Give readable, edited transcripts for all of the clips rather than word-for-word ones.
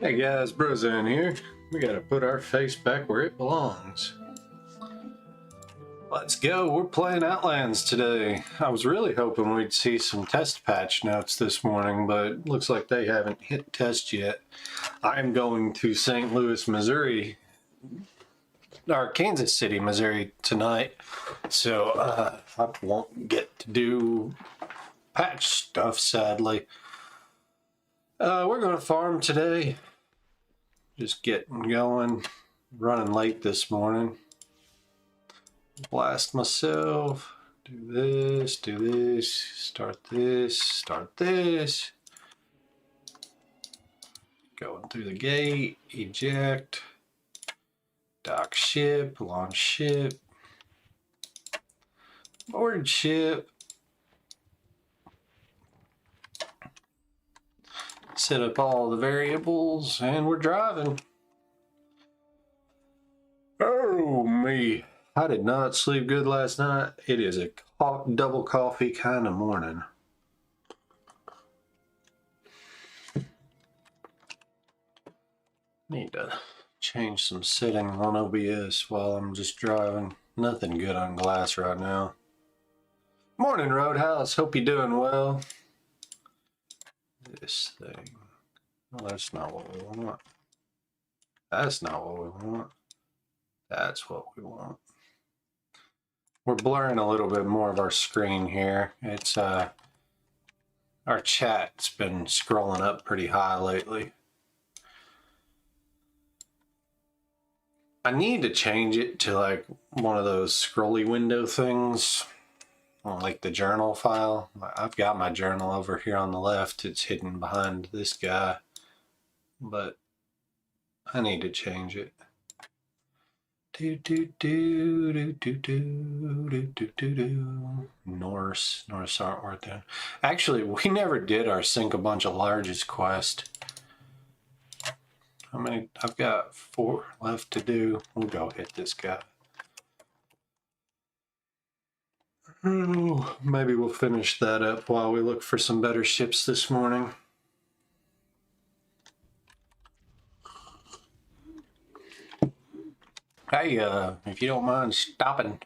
Hey guys, Brozan here. We gotta put our face back where it belongs. Let's go, we're playing Outlands today. I was really hoping we'd see some test patch notes this morning, but looks like they haven't hit test yet. I'm going to St. Louis, Missouri, or Kansas City, Missouri tonight, so I won't get to do patch stuff, sadly. We're gonna farm today. Just getting going, running late this morning. Blast myself, do this, start this. Going through the gate, eject, dock ship, launch ship, board ship. Set up all the variables and we're driving. Oh me, I did not sleep good last night. It is a double coffee kind of morning. Need to change some settings on OBS while I'm just driving. Nothing good on glass right now. Morning Roadhouse, hope you're doing well. This thing, well, that's not what we want. That's not what we want. That's what we want. We're blurring a little bit more of our screen here. It's our chat's been scrolling up pretty high lately. I need to change it to like one of those scrolly window things, like the journal file. I've got my journal over here on the left. It's hidden behind this guy, but I need to change it. Norse artwork there. Actually, we never did our sink a bunch of larges quest. How many? I've got 4 left to do. We'll go hit this guy. Oh, maybe we'll finish that up while we look for some better ships this morning. Hey, if you don't mind stopping.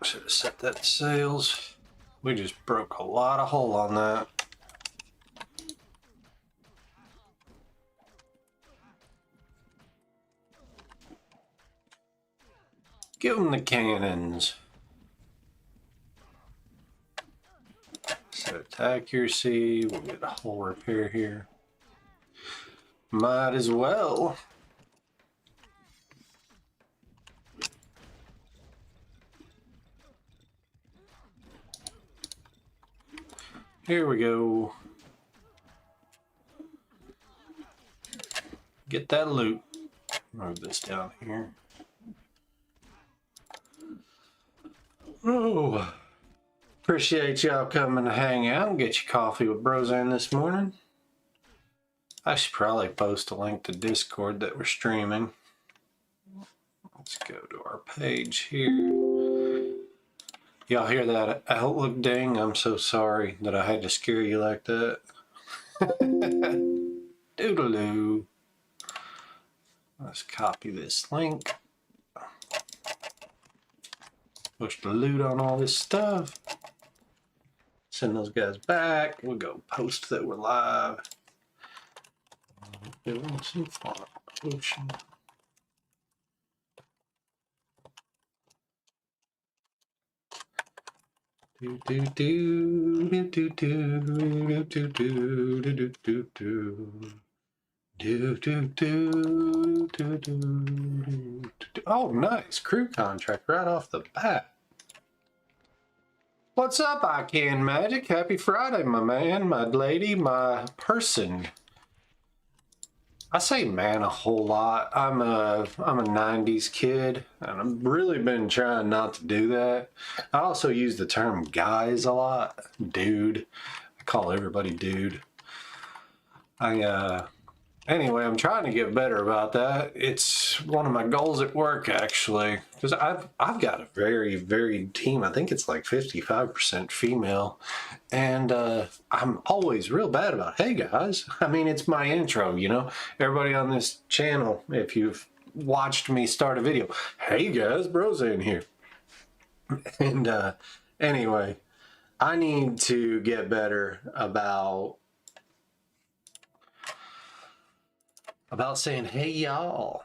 Should have set that to sails. We just broke a lot of hole on that. Give them the cannons. Set it to accuracy. We'll get a hull repair here. Might as well. Here we go. Get that loot. Move this down here. Oh, appreciate y'all coming to hang out and get your coffee with Brozan this morning. I should probably post a link to Discord that we're streaming. Let's go to our page here. Y'all hear that Outlook ding? I'm so sorry that I had to scare you like that. Doodaloo. Let's copy this link. Push the loot on all this stuff. Send those guys back. We'll go post that we're live. Doing some font potion. Do do do do do do do do do do do do. Do, do, do, do, do, do. Oh, nice. Crew contract right off the bat. What's up, I Can Magic? Happy Friday, my man, my lady, my person. I say man a whole lot. I'm a 90s kid, and I've really been trying not to do that. I also use the term guys a lot. Dude. I call everybody dude. Anyway, I'm trying to get better about that. It's one of my goals at work, actually, because I've got a very varied team. I think it's like 55% female, and I'm always real bad about, hey guys. I mean, it's my intro, you know. Everybody on this channel, if you've watched me start a video, hey guys, Brozan here, and anyway, I need to get better about saying, hey y'all,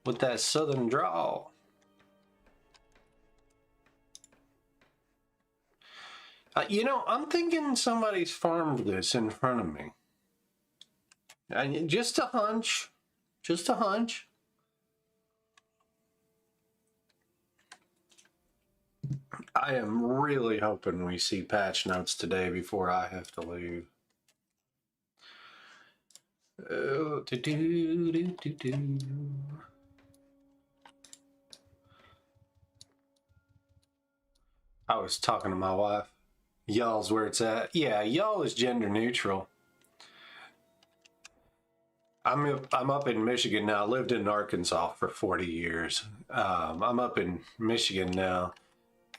with that southern drawl. You know, I'm thinking somebody's farmed this in front of me. And just a hunch. Just a hunch. I am really hoping we see patch notes today before I have to leave. Oh, I was talking to my wife. Y'all's where it's at. Yeah, y'all is gender neutral. I'm up in Michigan now. I lived in Arkansas for 40 years. I'm up in Michigan now,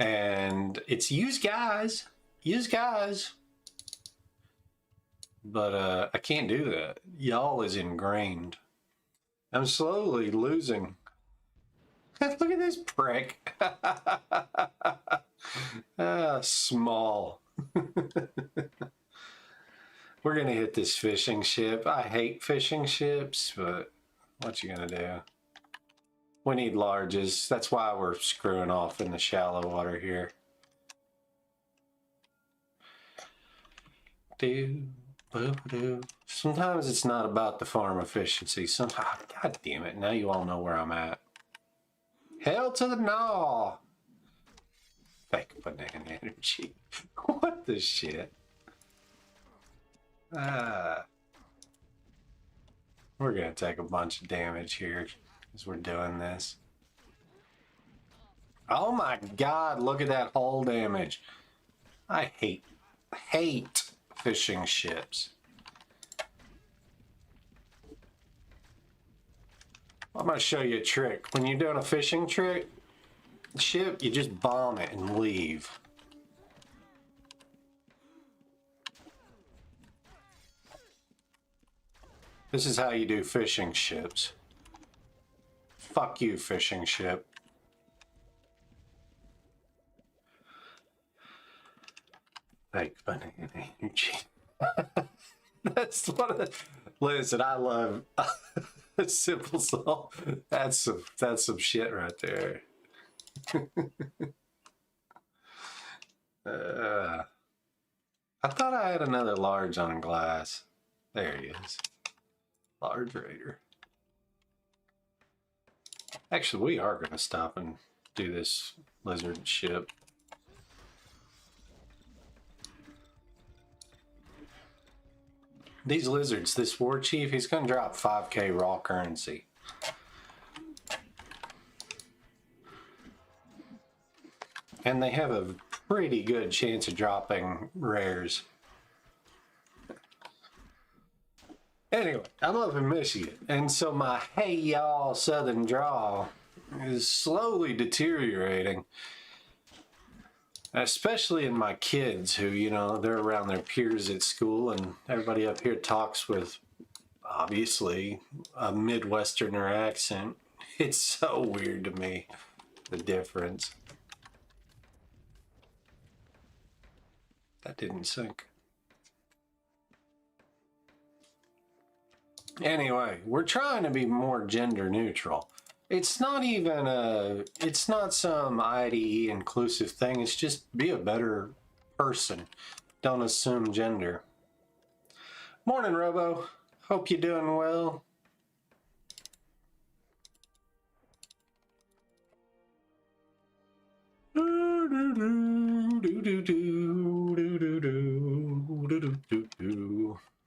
and it's use guys. But I can't do that. Y'all is ingrained. I'm slowly losing. Look at this prick. Small. We're gonna hit this fishing ship. I hate fishing ships, but what you gonna do? We need larges. That's why we're screwing off in the shallow water here. Sometimes it's not about the farm efficiency. Sometimes, God damn it, now you all know where I'm at. Hell to the gnaw! Fake banana energy. What the shit? We're gonna take a bunch of damage here as we're doing this. Oh my god, look at that hull damage. I hate fishing ships. I'm gonna show you a trick. When you're doing a fishing ship, you just bomb it and leave. This is how you do fishing ships. Fuck you, fishing ship. Fake banana energy. That's one of the. Listen, I love simple salt. That's some shit right there. I thought I had another large on glass. There he is. Large raider. Actually, we are going to stop and do this lizard ship. These lizards, this war chief, he's going to drop 5k raw currency. And they have a pretty good chance of dropping rares. Anyway, I'm up in Michigan, and so my hey y'all southern drawl is slowly deteriorating. Especially in my kids who, you know, they're around their peers at school, and everybody up here talks with, obviously, a Midwesterner accent. It's so weird to me, the difference. That didn't sink. Anyway, we're trying to be more gender neutral. It's not even it's not some IDE inclusive thing. It's just be a better person. Don't assume gender. Morning, Robo. Hope you're doing well.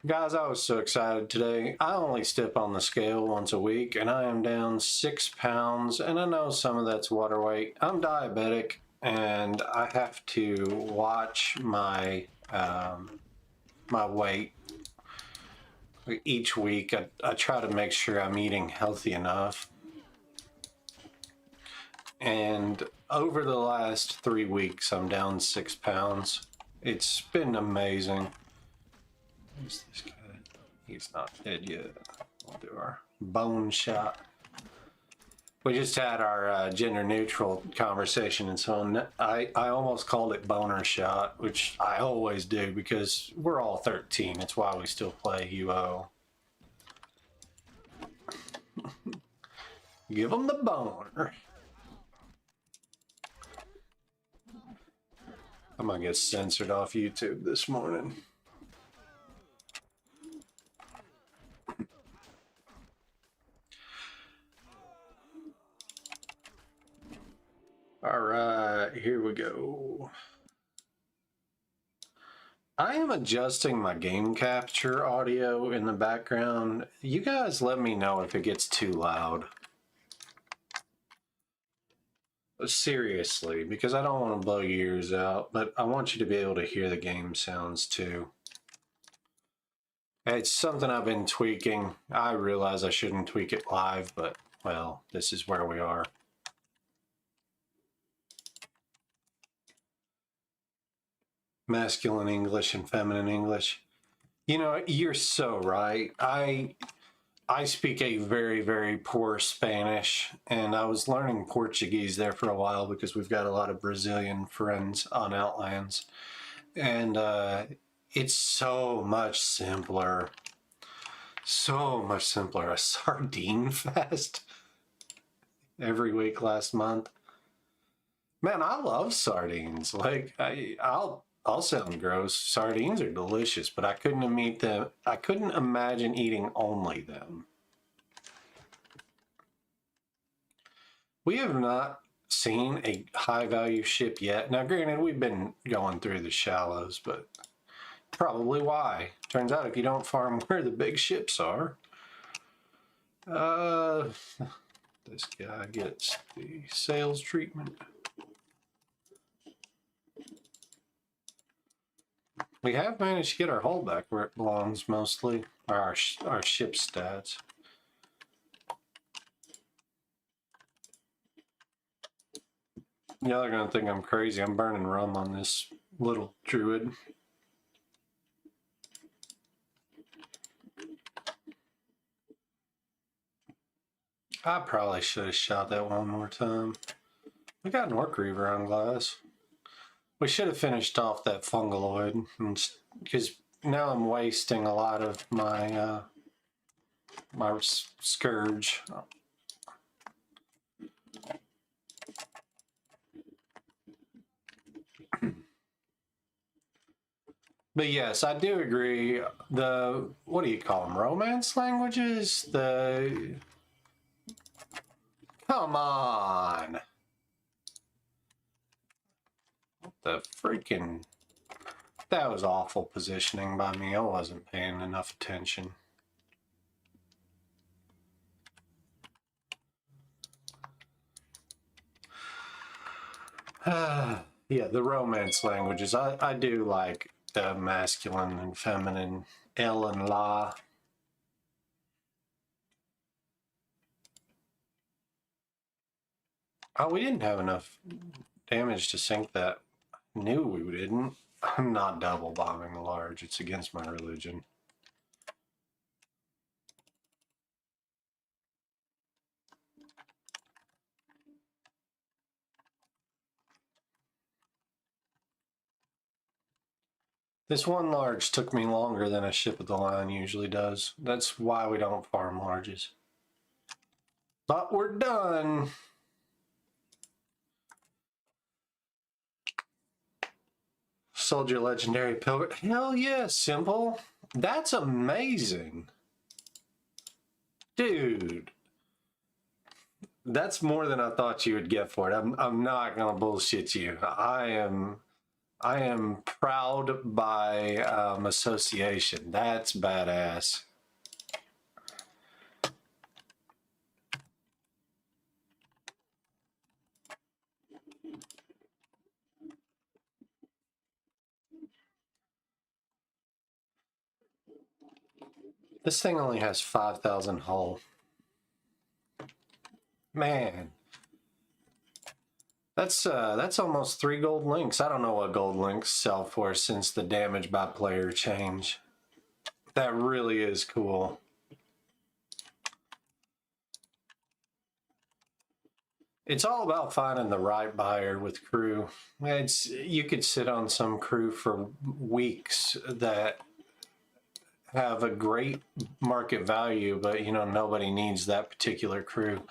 Guys, I was so excited today. I only step on the scale once a week, and I am down 6 pounds, and I know some of that's water weight. I'm diabetic, and I have to watch my my weight each week I try to make sure I'm eating healthy enough. And over the last 3 weeks, I'm down 6 pounds. It's been amazing. Who's this guy? He's not dead yet. We'll do our bone shot. We just had our gender neutral conversation, and so I almost called it boner shot, which I always do because we're all 13. It's why we still play UO. Give them the boner. I might get censored off YouTube this morning. All right, here we go. I am adjusting my game capture audio in the background. You guys let me know if it gets too loud. Seriously, because I don't want to blow your ears out, but I want you to be able to hear the game sounds too. It's something I've been tweaking. I realize I shouldn't tweak it live, but, well, this is where we are. Masculine English and feminine English. You know, you're so right. I speak a very, very poor Spanish, and I was learning Portuguese there for a while because we've got a lot of Brazilian friends on Outlands. And it's so much simpler. So much simpler. A sardine fest every week last month. Man, I love sardines. Like, I'll sound gross. Sardines are delicious, but I couldn't imagine eating only them. We have not seen a high value ship yet. Now, granted, we've been going through the shallows, but probably why. Turns out if you don't farm where the big ships are, this guy gets the sales treatment. We have managed to get our hull back where it belongs mostly, our ship stats. Yeah, they're gonna think I'm crazy. I'm burning rum on this little druid. I probably should have shot that one more time. We got an Orc Reaver on glass. We should have finished off that fungaloid, because now I'm wasting a lot of my my scourge. But yes, I do agree. The, what do you call them? Romance languages? Come on. What the freaking... That was awful positioning by me. I wasn't paying enough attention. Yeah, the romance languages. I do like the masculine and feminine, El and La. Oh, we didn't have enough damage to sink that. Knew we didn't. I'm not double bombing the large. It's against my religion. This one large took me longer than a ship of the line usually does. That's why we don't farm larges. But we're done. Soldier legendary pilgrim. Hell yeah, simple. That's amazing. Dude. That's more than I thought you would get for it. I'm not gonna bullshit you. I am proud by association. That's badass. This thing only has 5,000 hull. Man. That's almost 3 gold links. I don't know what gold links sell for since the damage by player change. That really is cool. It's all about finding the right buyer with crew. You could sit on some crew for weeks that have a great market value, but you know, nobody needs that particular crew.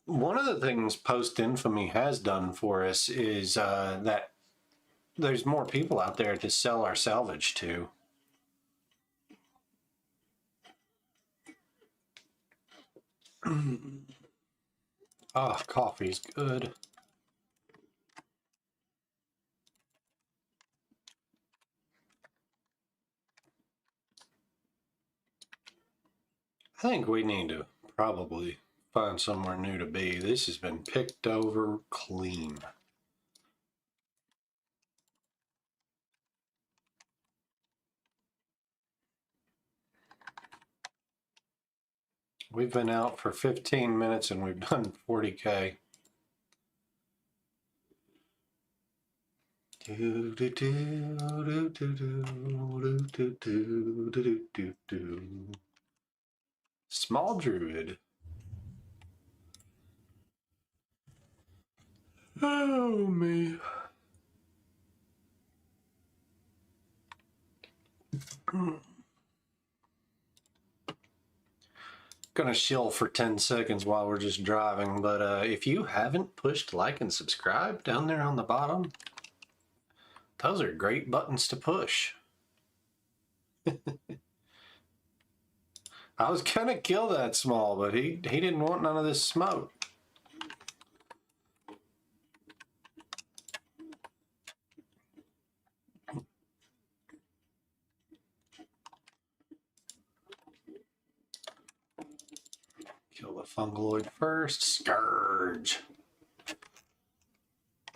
One of the things post infamy has done for us is that there's more people out there to sell our salvage to. Oh, coffee's good. I think we need to probably find somewhere new to be. This has been picked over clean. We've been out for 15 minutes and we've done 40K. Small druid. Oh me. Gonna chill for 10 seconds while we're just driving, but if you haven't pushed like and subscribe down there on the bottom, those are great buttons to push. I was gonna kill that small, but he didn't want none of this smoke. Kill the fungaloid first. Scourge.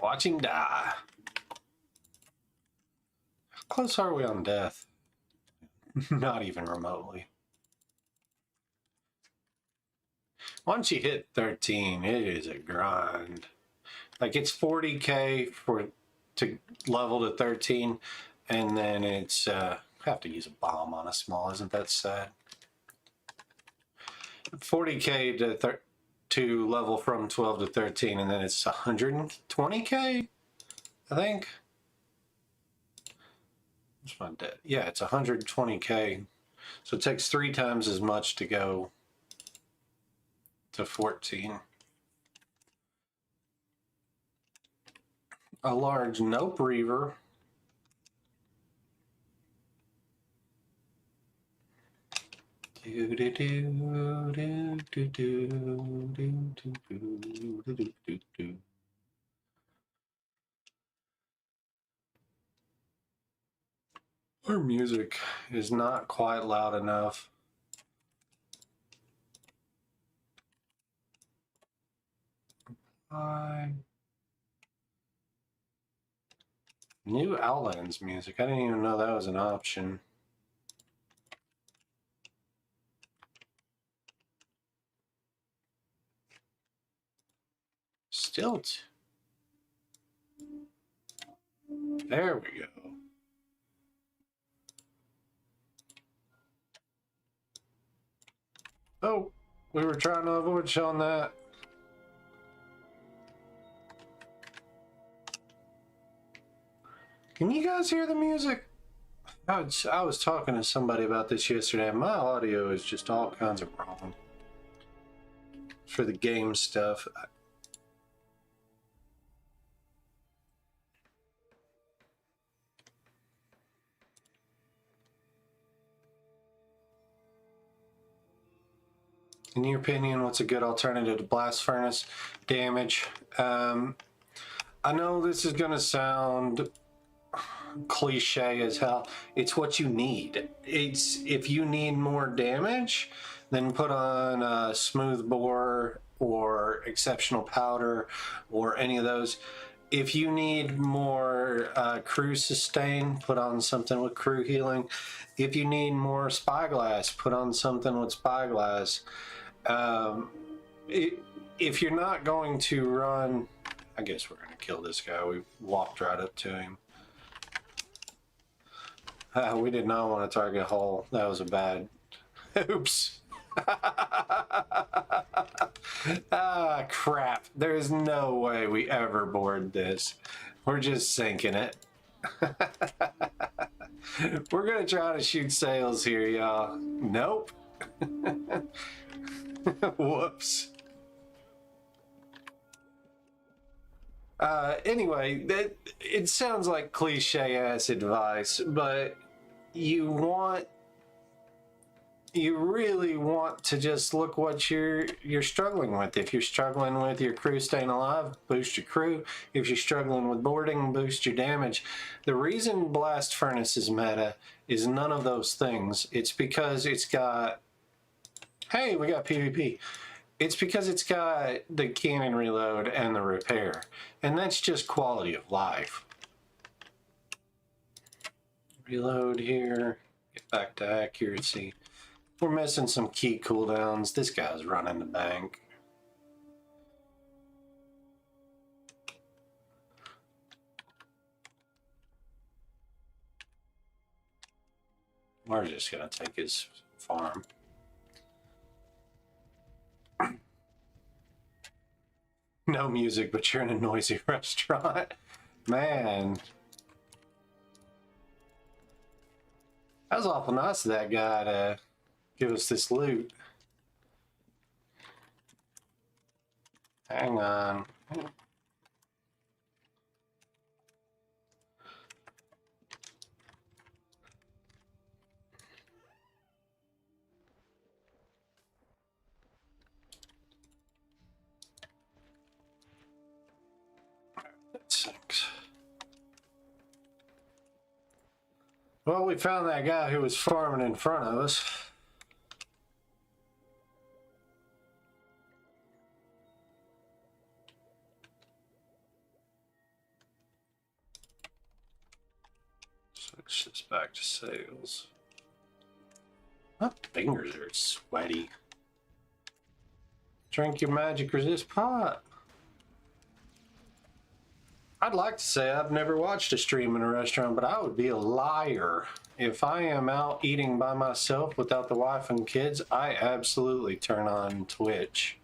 Watch him die. How close are we on death? Not even remotely. Once you hit 13, it is a grind. Like it's 40K to level to 13, and then it's have to use a bomb on a small. Isn't that sad? 40K to level from 12 to 13, and then it's 120K, I think. What's my debt? Yeah, it's 120K. So it takes 3 times as much to go to 14. A large Nope Reaver. Our music is not quite loud enough. New Outlands music. I didn't even know that was an option. Stilt. There we go. Oh, we were trying to avoid showing that. Can you guys hear the music? I was talking to somebody about this yesterday. My audio is just all kinds of wrong for the game stuff. In your opinion, what's a good alternative to blast furnace damage? I know this is going to sound cliche as hell. It's what you need. It's if you need more damage, then put on smooth bore or exceptional powder or any of those. If you need more crew sustain, put on something with crew healing. If you need more spyglass, put on something with spyglass. If you're not going to run, I guess we're going to kill this guy. We walked right up to him. We did not want to target hull. That was a bad. Oops. Ah, crap. There's no way we ever board this. We're just sinking it. We're going to try to shoot sails here, y'all. Nope. Whoops. Anyway, it sounds like cliche-ass advice, but you really want to just look what you're struggling with. If you're struggling with your crew staying alive, boost your crew. If you're struggling with boarding, boost your damage. The reason Blast Furnace is meta is none of those things. It's because it's got, hey, we got PvP. It's because it's got the cannon reload and the repair. And that's just quality of life. Reload here, get back to accuracy. We're missing some key cooldowns. This guy's running the bank. We're just gonna take his farm. No music, but you're in a noisy restaurant. Man. That was awful nice of that guy to give us this loot. Hang on. That sinks. Well, we found that guy who was farming in front of us. Switch this back to sales. My fingers are sweaty. Drink your magic resist pot. I'd like to say I've never watched a stream in a restaurant, but I would be a liar. If I am out eating by myself without the wife and kids, I absolutely turn on Twitch.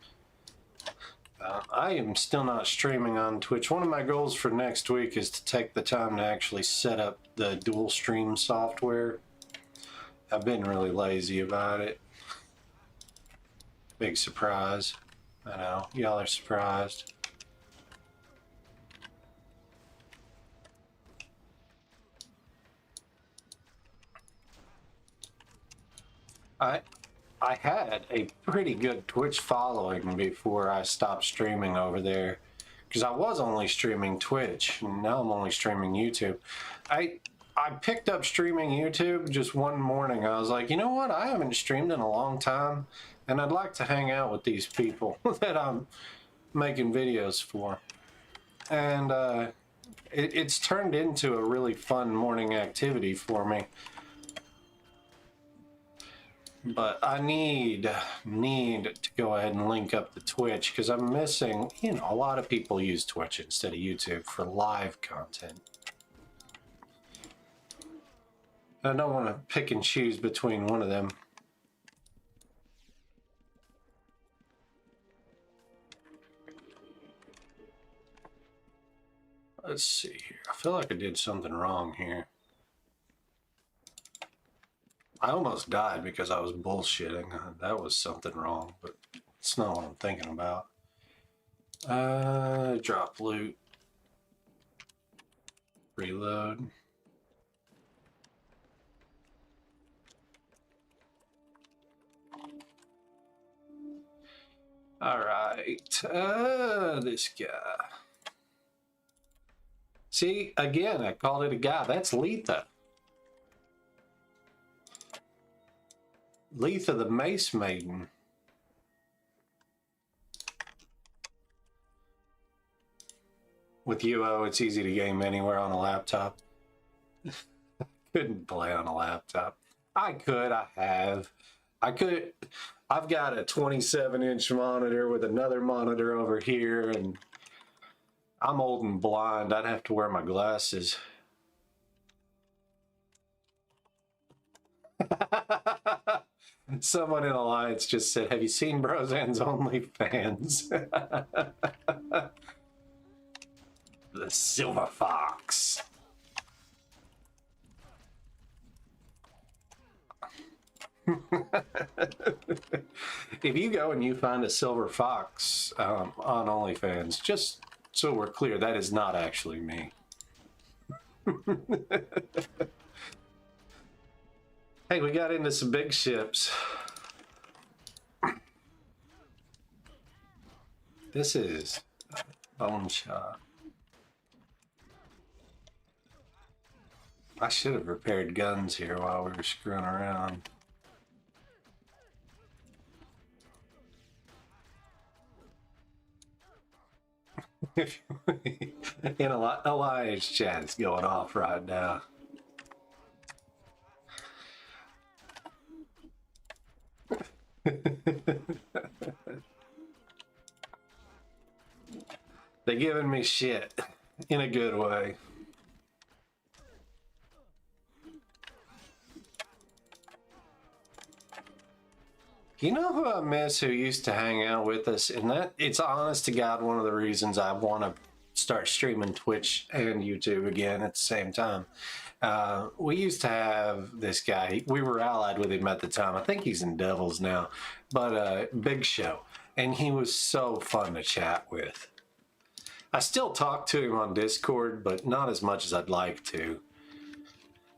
I am still not streaming on Twitch. One of my goals for next week is to take the time to actually set up the dual stream software. I've been really lazy about it. Big surprise. I know, y'all are surprised. I had a pretty good Twitch following before I stopped streaming over there, because I was only streaming Twitch and now I'm only streaming YouTube. I picked up streaming YouTube just one morning. I was like, you know what? I haven't streamed in a long time and I'd like to hang out with these people that I'm making videos for. And it's turned into a really fun morning activity for me. But I need to go ahead and link up the Twitch, because I'm missing, you know, a lot of people use Twitch instead of YouTube for live content. I don't want to pick and choose between one of them. Let's see here. I feel like I did something wrong here. I almost died because I was bullshitting. That was something wrong, but it's not what I'm thinking about. Drop loot. Reload. All right. This guy. See, again, I called it a guy. That's Letha. Letha the Mace Maiden. with UO, it's easy to game anywhere on a laptop. Couldn't play on a laptop. I could, I have. I could, I've got a 27-inch monitor with another monitor over here, and I'm old and blind. I'd have to wear my glasses. Someone in Alliance just said, have you seen Brozan's OnlyFans? The Silver Fox. If you go and you find a Silver Fox on OnlyFans, just so we're clear, that is not actually me. Hey, we got into some big ships. This is bone shot. I should have repaired guns here while we were screwing around. In Alliance chat is going off right now. They're giving me shit in a good way. You know who I miss who used to hang out with us? And that it's honest to God one of the reasons I want to start streaming Twitch and YouTube again at the same time. We used to have this guy. We were allied with him at the time. I think he's in Devils now. But Big Show. And he was so fun to chat with. I still talk to him on Discord, but not as much as I'd like to.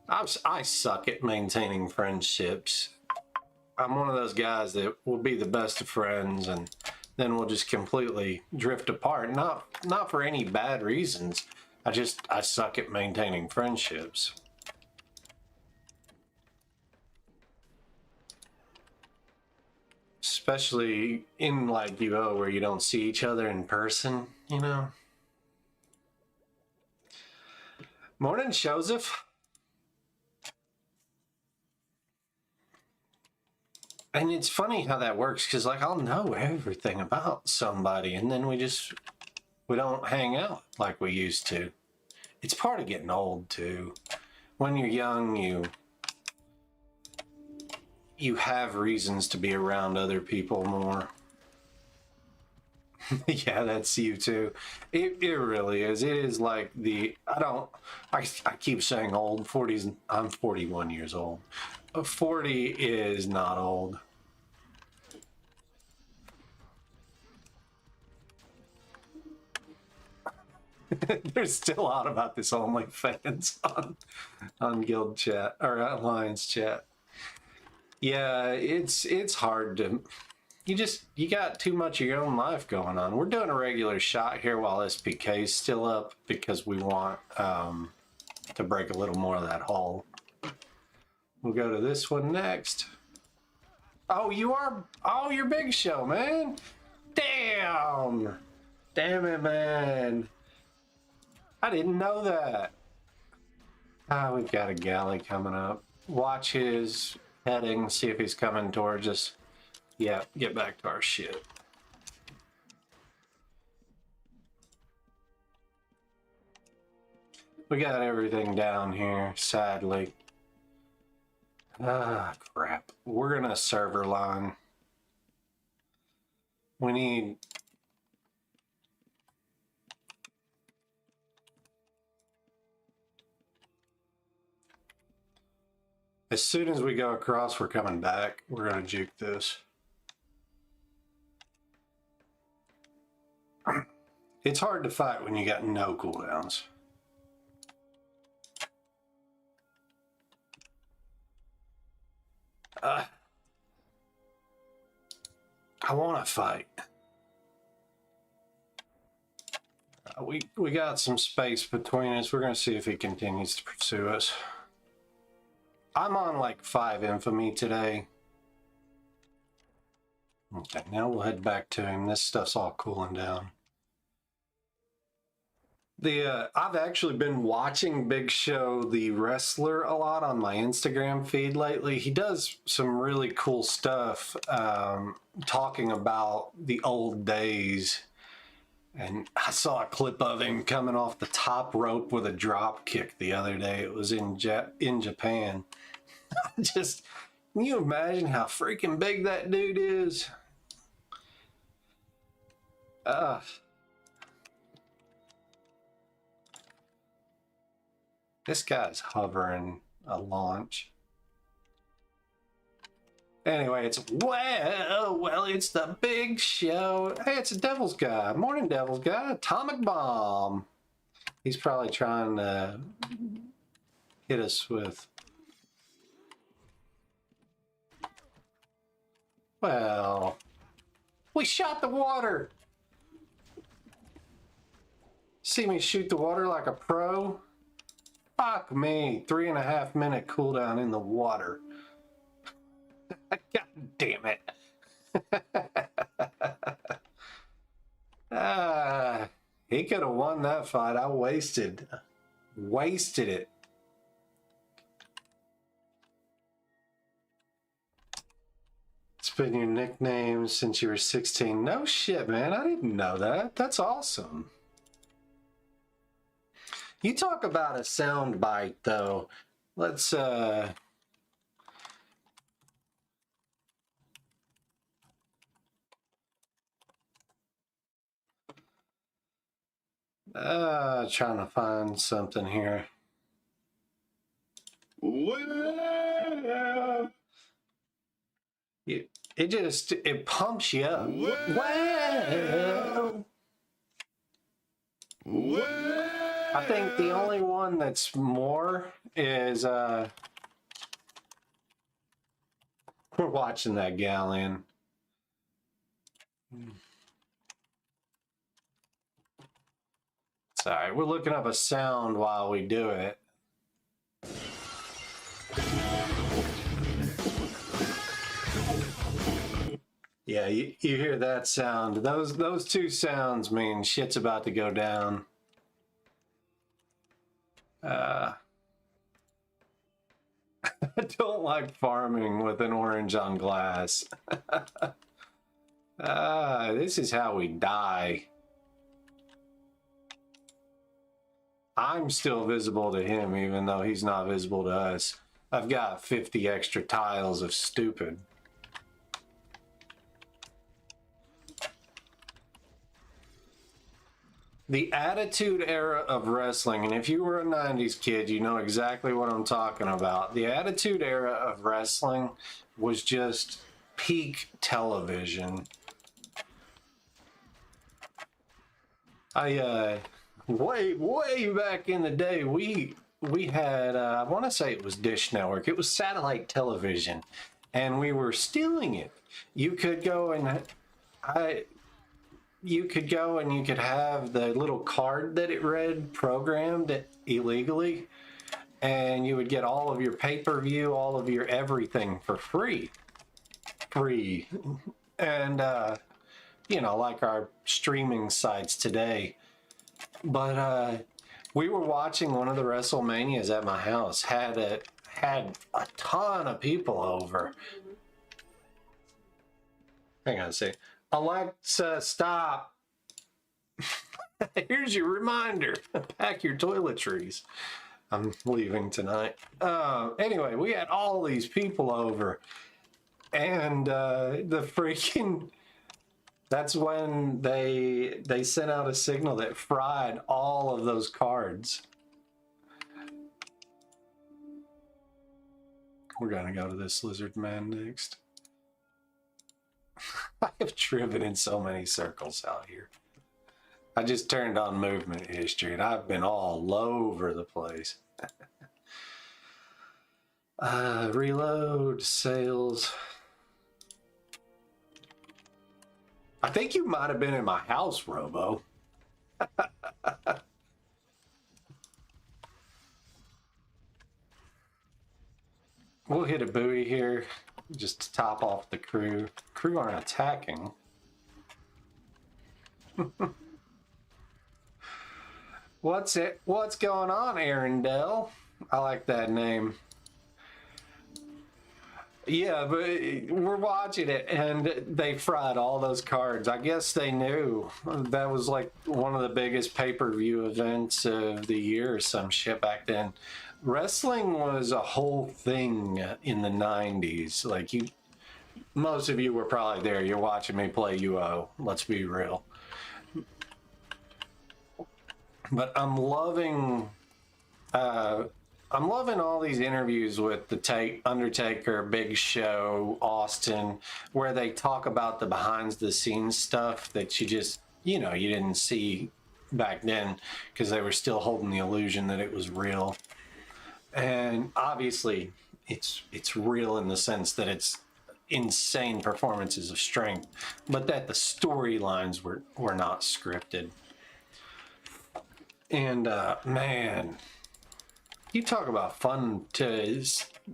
I suck at maintaining friendships. I'm one of those guys that will be the best of friends and then we'll just completely drift apart. Not for any bad reasons. I suck at maintaining friendships. Especially in like UO where you don't see each other in person, you know? Morning, Joseph. And it's funny how that works because like I'll know everything about somebody and then we don't hang out like we used to. It's part of getting old too. When you're young, you have reasons to be around other people more. Yeah, that's you too. It really is. It is like I keep saying old. 40s. I'm 41 years old. 40 is not old. There's still out about this OnlyFans on Guild chat or Alliance chat. Yeah, it's hard to. You got too much of your own life going on. We're doing a regular shot here while SPK is still up because we want to break a little more of that hull. We'll go to this one next. Oh, you're Big Show, man. Damn it, man. I didn't know that. We've got a galley coming up. Watch his heading, see if he's coming towards us. Yeah, get back to our ship. We got everything down here, sadly. Crap. We're gonna server line. We need... As soon as we go across, we're coming back. We're gonna juke this. It's hard to fight when you got no cooldowns. I want to fight. We got some space between us. We're going to see if he continues to pursue us. I'm on like 5 infamy today. Okay, now we'll head back to him. This stuff's all cooling down. I've actually been watching Big Show the wrestler a lot on my Instagram feed lately. He does some really cool stuff, talking about the old days. And I saw a clip of him coming off the top rope with a drop kick the other day. It was in Japan. Just, can you imagine how freaking big that dude is? This guy's hovering a launch. Anyway, it's, well, it's the Big Show. Hey, it's a Devil's Guy. Morning, Devil's Guy. Atomic Bomb. He's probably trying to hit us with, well, we shot the water. See me shoot the water like a pro? Fuck me. 3.5 minute cooldown in the water. God damn it. He could have won that fight. I wasted it. It's been your nickname since you were 16. No shit, man. I didn't know that. That's awesome. You talk about a sound bite, though. Let's, trying to find something here. Well, it pumps you up. Well. I think the only one that's more is we're watching that Galleon. Sorry, we're looking up a sound while we do it. Yeah, you hear that sound. Those two sounds mean shit's about to go down. I don't like farming with an orange on glass. This is how we die. I'm still visible to him, even though he's not visible to us. I've got 50 extra tiles of stupid. The Attitude Era of wrestling, and if you were a 90s kid, you know exactly what I'm talking about. The Attitude Era of wrestling was just peak television. Way back in the day, we had, I want to say it was Dish Network. It was satellite television, and we were stealing it. You could go and you could have the little card that it read programmed illegally, and you would get all of your pay-per-view, all of your everything for free. And, you know, like our streaming sites today. But we were watching one of the WrestleManias at my house. Had a ton of people over. Hang on a second. Alexa, stop. Here's your reminder. Pack your toiletries. I'm leaving tonight. Anyway, we had all these people over. And the freaking... That's when they sent out a signal that fried all of those cards. We're gonna go to this lizard man next. I have driven in so many circles out here. I just turned on movement history and I've been all over the place. Reload, sales. I think you might have been in my house, Robo. We'll hit a buoy here just to top off the crew. Crew aren't attacking. What's it? What's going on, Arendelle? I like that name. Yeah, but we're watching it, and they fried all those cards. I guess they knew that was like one of the biggest pay-per-view events of the year or some shit back then. Wrestling was a whole thing in the 90s. Like most of you were probably there. You're watching me play UO. Let's be real. But I'm loving all these interviews with the Undertaker, Big Show, Austin, where they talk about the behind the scenes stuff that you just, you didn't see back then because they were still holding the illusion that it was real. And obviously it's real in the sense that it's insane performances of strength, but that the storylines were not scripted. And man, you talk about fun to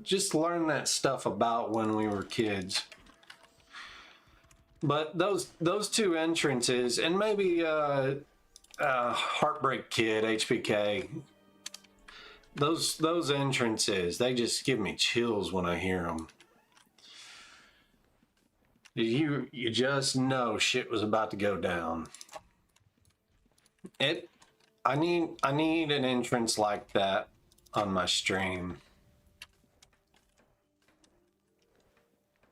just learn that stuff about when we were kids. But those two entrances, and maybe Heartbreak Kid, HBK, those entrances, they just give me chills when I hear them. You just know shit was about to go down. I need an entrance like that on my stream.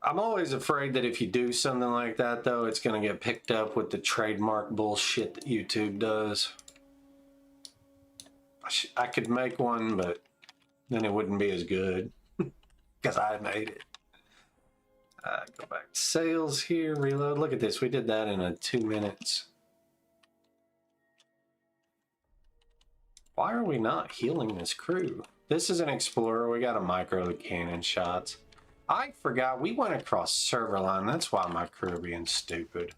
I'm always afraid that if you do something like that, though, it's going to get picked up with the trademark bullshit that YouTube does. I could make one, but then it wouldn't be as good because I made it. Go back to sales here, reload. Look at this. We did that in 2 minutes. Why are we not healing this crew? This is an explorer. We got to micro the cannon shots. I forgot we went across server line. That's why my crew being stupid.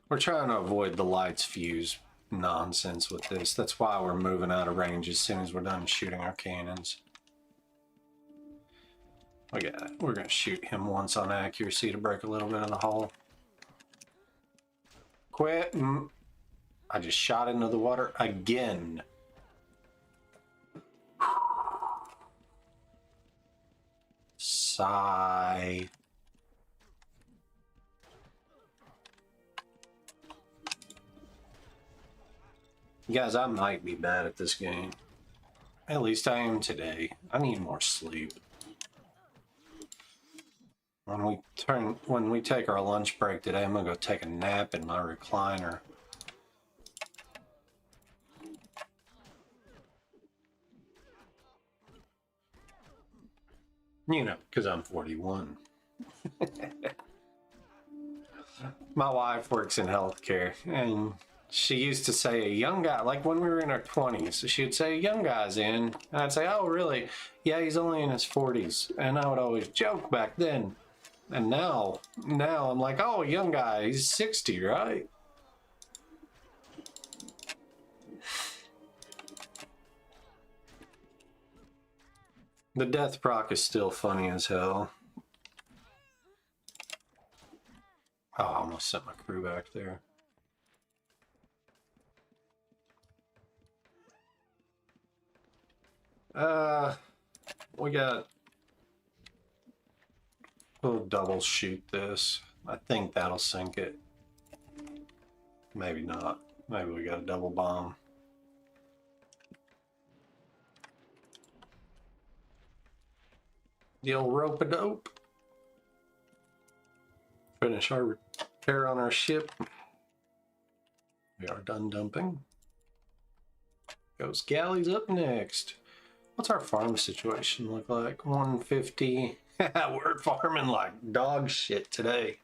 We're trying to avoid the lights fuse nonsense with this. That's why we're moving out of range as soon as we're done shooting our cannons. We're going to shoot him once on accuracy to break a little bit of the hull. Quit. I just shot into the water again. Sigh. Guys, I might be bad at this game. At least I am today. I need more sleep. When we take our lunch break today, I'm gonna go take a nap in my recliner. You know, because I'm 41. My wife works in healthcare, and she used to say a young guy, like when we were in our 20s, she would say a young guy's in, and I'd say, oh really? Yeah, he's only in his 40s. And I would always joke back then. And now I'm like, oh, young guy, he's 60, right? The death proc is still funny as hell. Oh, I almost sent my crew back there. We'll double shoot this. I think that'll sink it. Maybe not. Maybe we got a double bomb. The old rope-a-dope. Finish our repair on our ship. We are done dumping. Goes galleys up next. What's our farm situation look like? 150. We're farming like dog shit today.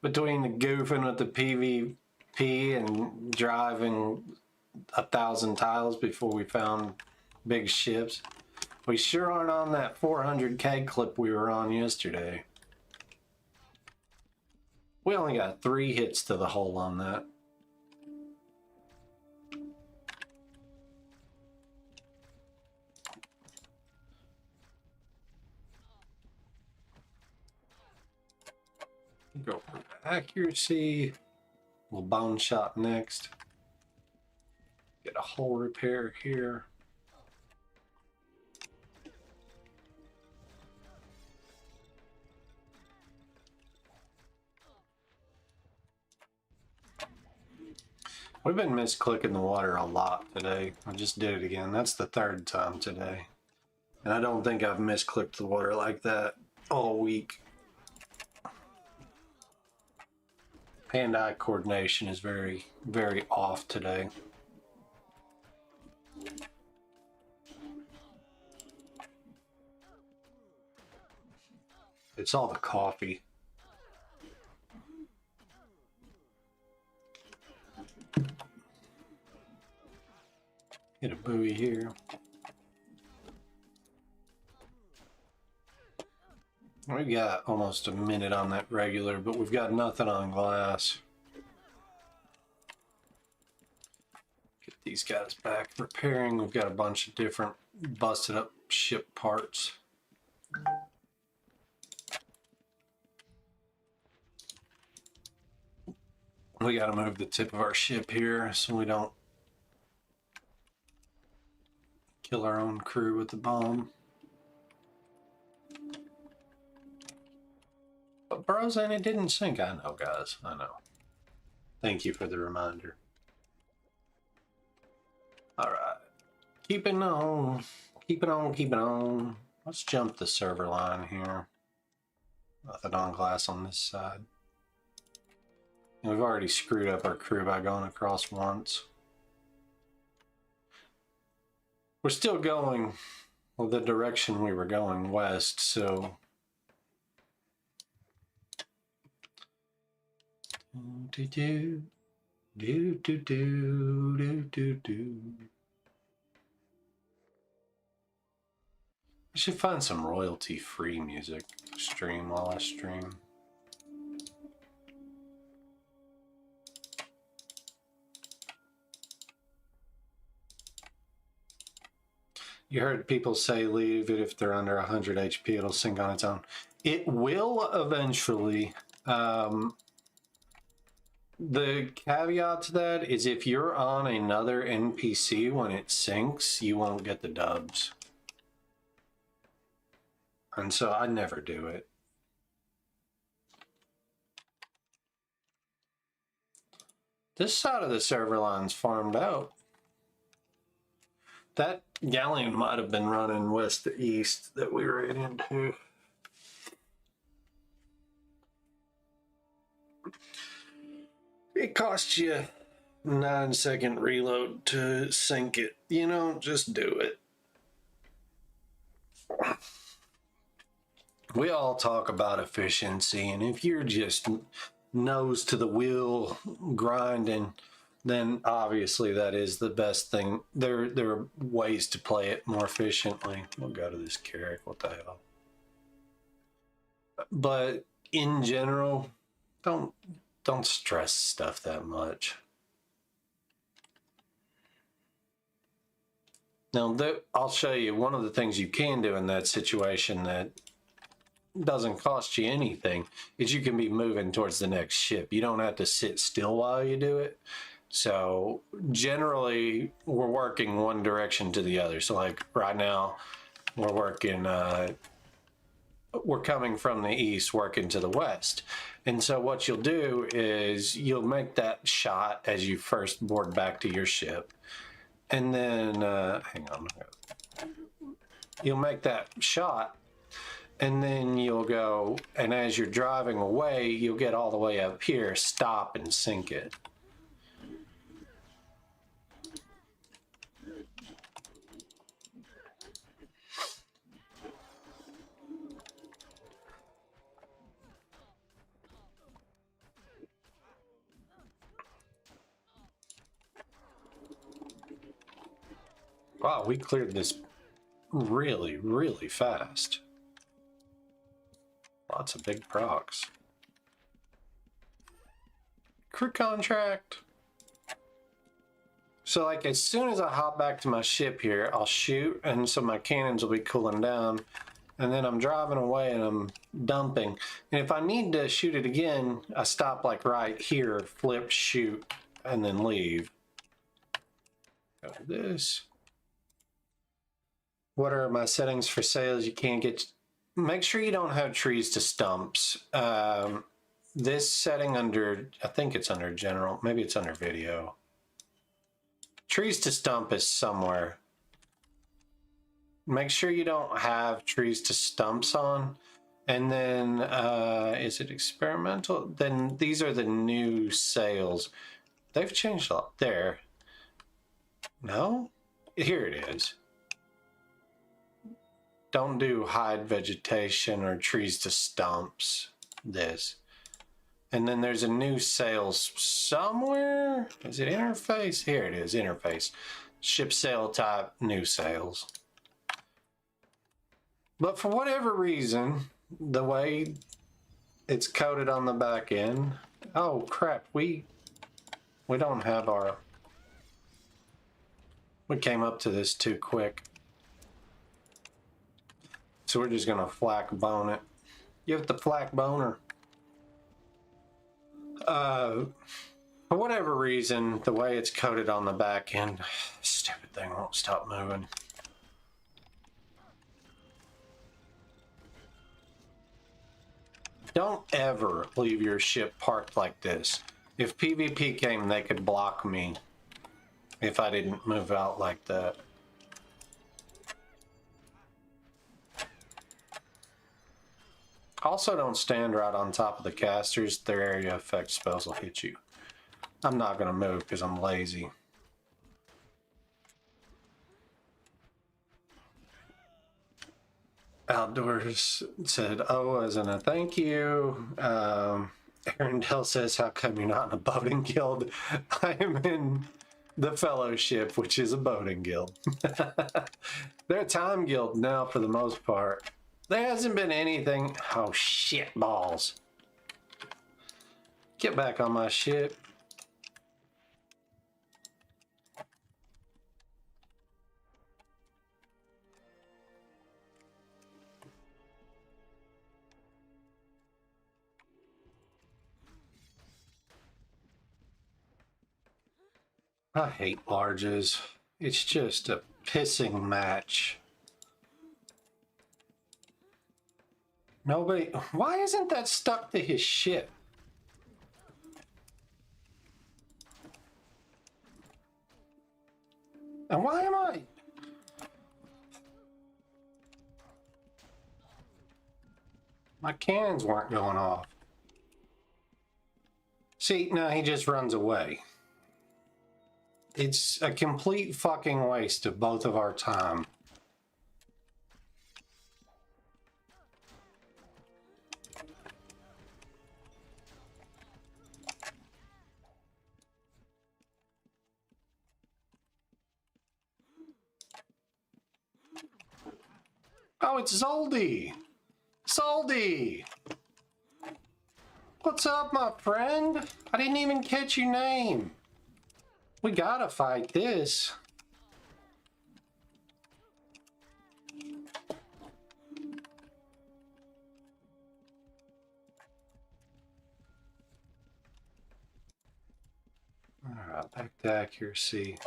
Between the goofing with the PvP and driving 1,000 tiles before we found big ships. We sure aren't on that 400k clip we were on yesterday. We only got 3 hits to the hull on that. Go for accuracy. We'll bone shot next. Get a hull repair here. We've been misclicking the water a lot today. I just did it again. That's the third time today. And I don't think I've misclicked the water like that all week. Hand-eye coordination is very, very off today. It's all the coffee. Get a buoy here. We got almost a minute on that regular, but we've got nothing on glass. Get these guys back repairing. We've got a bunch of different busted up ship parts. We got to move the tip of our ship here so we don't kill our own crew with the bomb. But bros, and it didn't sink. I know, guys. I know. Thank you for the reminder. All right. Keeping on. Keeping on, keeping on. Let's jump the server line here. Nothing on glass on this side. And we've already screwed up our crew by going across once. We're still going well, the direction we were going west, so do. I should find some royalty-free music to stream while I stream. You heard people say leave it if they're under 100 HP, it'll sink on its own. It will eventually. The caveat to that is if you're on another NPC when it sinks, you won't get the dubs. And so I never do it. This side of the server line's farmed out. That galleon might have been running west to east that we ran into. It costs you 9-second reload to sink it. You know, just do it. We all talk about efficiency, and if you're just nose to the wheel grinding, then obviously that is the best thing. There are ways to play it more efficiently. We'll go to this carrick, what the hell. But in general, don't stress stuff that much. Now, I'll show you one of the things you can do in that situation that doesn't cost you anything is you can be moving towards the next ship. You don't have to sit still while you do it. So generally we're working one direction to the other. So like right now we're working, we're coming from the east working to the west. And so what you'll do is you'll make that shot as you first board back to your ship. And then, hang on, you'll make that shot and then you'll go, and as you're driving away, you'll get all the way up here, stop and sink it. Wow, we cleared this really, really fast. Lots of big procs. Crew contract. So like as soon as I hop back to my ship here, I'll shoot and so my cannons will be cooling down. and then I'm driving away and I'm dumping. And if I need to shoot it again, I stop like right here, flip, shoot, and then leave. Go to this. What are my settings for sales? You can't get... Make sure you don't have trees to stumps. This setting under, I think it's under general, maybe it's under video. Trees to stump is somewhere. Make sure you don't have trees to stumps on. And then, is it experimental? Then these are the new sales. They've changed a lot. There. No? Here it is. Don't do hide vegetation or trees to stumps. This. And then there's a new sales somewhere. Is it interface? Here it is, interface. Ship sale type, new sales. But for whatever reason, the way it's coded on the back end, oh crap, we don't have our, we came up to this too quick. So we're just gonna flak bone it. Give it the flak boner. For whatever reason, the way it's coded on the back end, stupid thing won't stop moving. Don't ever leave your ship parked like this. If PvP came, they could block me if I didn't move out like that. Also, don't stand right on top of the casters. Their area effect spells will hit you. I'm not going to move because I'm lazy. Outdoors said, oh, as in a thank you. Arendelle says, how come you're not in a boating guild? I am in the Fellowship, which is a boating guild. They're a time guild now for the most part. There hasn't been anything. Oh, shit balls. Get back on my ship. I hate barges. It's just a pissing match. Nobody... Why isn't that stuck to his ship? And why am I... My cannons weren't going off. See, now he just runs away. It's a complete fucking waste of both of our time. Oh, it's Zoldy! Zoldy! What's up, my friend? I didn't even catch your name. We gotta fight this. Alright, back to accuracy.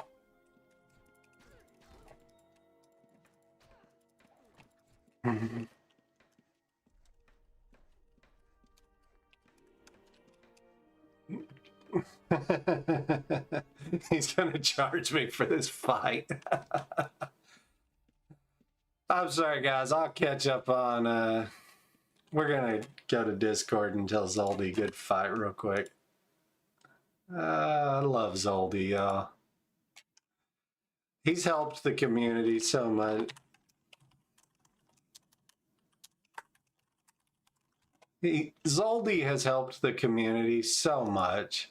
He's gonna charge me for this fight. I'm sorry guys, I'll catch up on we're gonna go to Discord and tell Zoldy good fight real quick. I love Zoldy, y'all. He's helped the community so much. Zoldy has helped the community so much.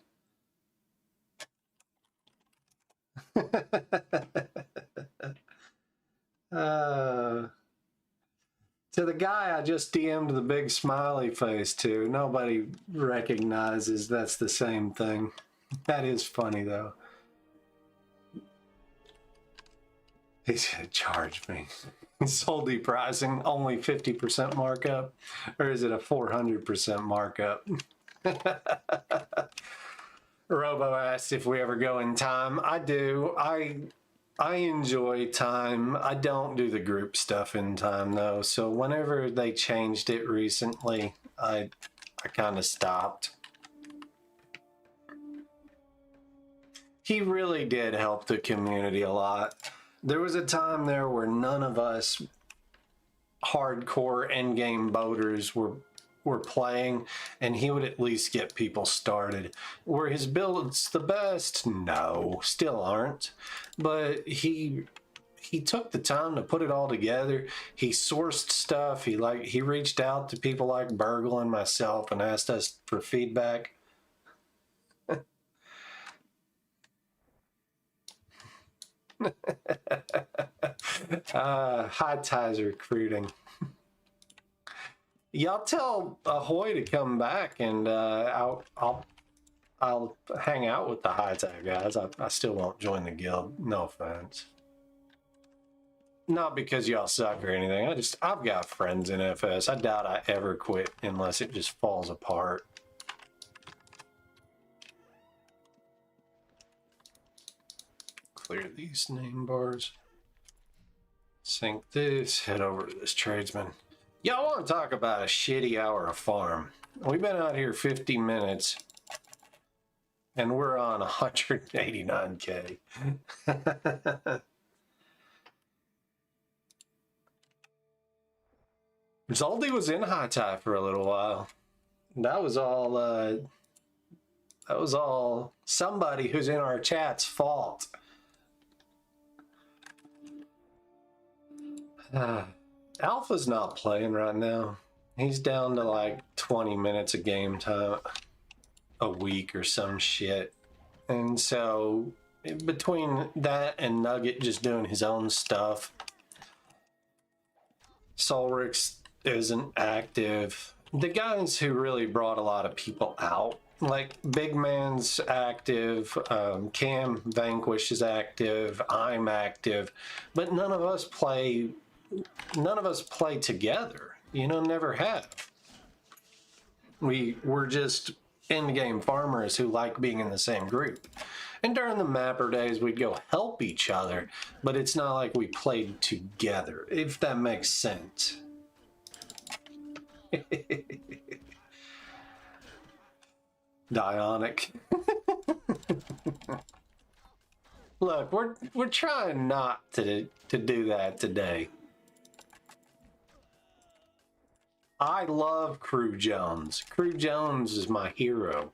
To the guy I just DM'd the big smiley face to, nobody recognizes that's the same thing. That is funny though. He's gonna charge me. Soldy pricing, only 50% markup, or is it a 400% markup? Robo asked if we ever go in time. I do. I enjoy time. I don't do the group stuff in time though. So whenever they changed it recently, I kind of stopped. He really did help the community a lot. There was a time there where none of us hardcore endgame boaters were playing, and he would at least get people started. Were his builds the best? No, still aren't. But he took the time to put it all together. He sourced stuff. He reached out to people like Burgle and myself and asked us for feedback. High ties recruiting. Y'all tell Ahoy to come back, and I'll hang out with the high tie guys. I still won't join the guild. No offense. Not because y'all suck or anything. I've got friends in FS. I doubt I ever quit unless it just falls apart. Clear these name bars. Sync this. Head over to this tradesman. Y'all want to talk about a shitty hour of farm? We've been out here 50 minutes and we're on 189k. Zoldy was in high tie for a little while. That was all somebody who's in our chat's fault. Alpha's not playing right now. He's down to like 20 minutes of game time a week or some shit. And so between that and Nugget just doing his own stuff, Solrix isn't active. The guys who really brought a lot of people out, like Big Man's active, Cam Vanquish is active, I'm active, but none of us play together, you know, never have. We're just endgame farmers who like being in the same group. And during the mapper days, we'd go help each other, but it's not like we played together, if that makes sense. Dionic. Look, we're trying not to do that today. I love Crew Jones. Crew Jones is my hero.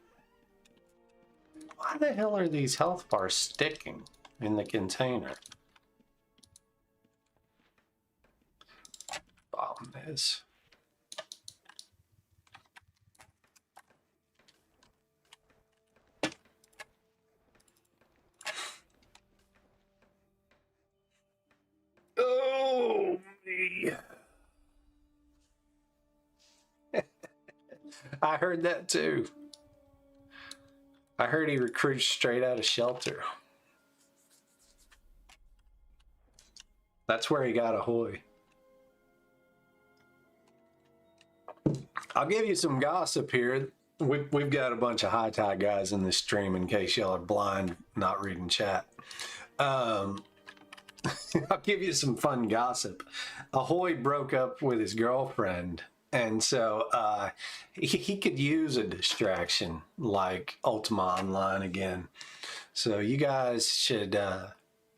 Why the hell are these health bars sticking in the container? Bomb this. Oh, me. I heard that too. I heard he recruits straight out of shelter. That's where he got Ahoy. I'll give you some gossip here. We've got a bunch of high tie guys in this stream in case y'all are blind, not reading chat. I'll give you some fun gossip. Ahoy broke up with his girlfriend, and so he could use a distraction like Ultima Online again. So you guys should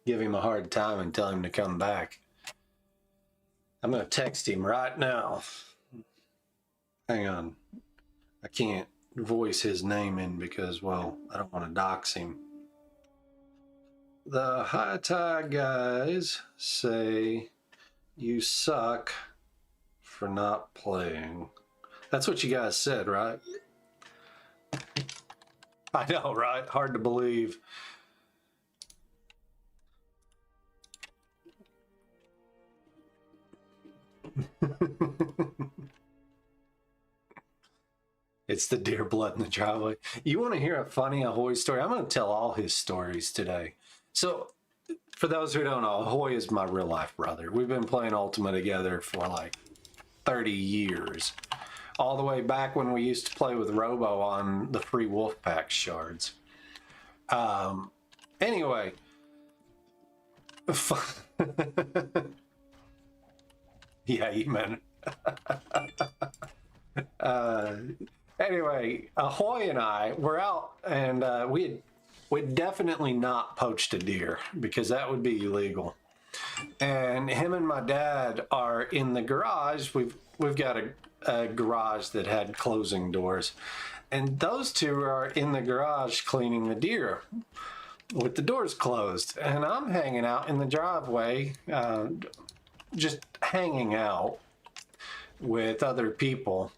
give him a hard time and tell him to come back. I'm going to text him right now. Hang on. I can't voice his name in because, well, I don't want to dox him. The high tie guys say you suck for not playing. That's what you guys said, right? I know, right? Hard to believe. It's the deer blood in the driveway. You want to hear a funny Ahoy story? I'm going to tell all his stories today. So For those who don't know, Ahoy is my real life brother. We've been playing Ultima together for like 30 years. All the way back when we used to play with Robo on the free Wolfpack shards. Anyway. Yeah, you meant it. Anyway, Ahoy and I were out, and we'd definitely not poached a deer because that would be illegal. And him and my dad are in the garage. We've got a garage that had closing doors, and those two are in the garage cleaning the deer with the doors closed. And I'm hanging out in the driveway, just hanging out with other people.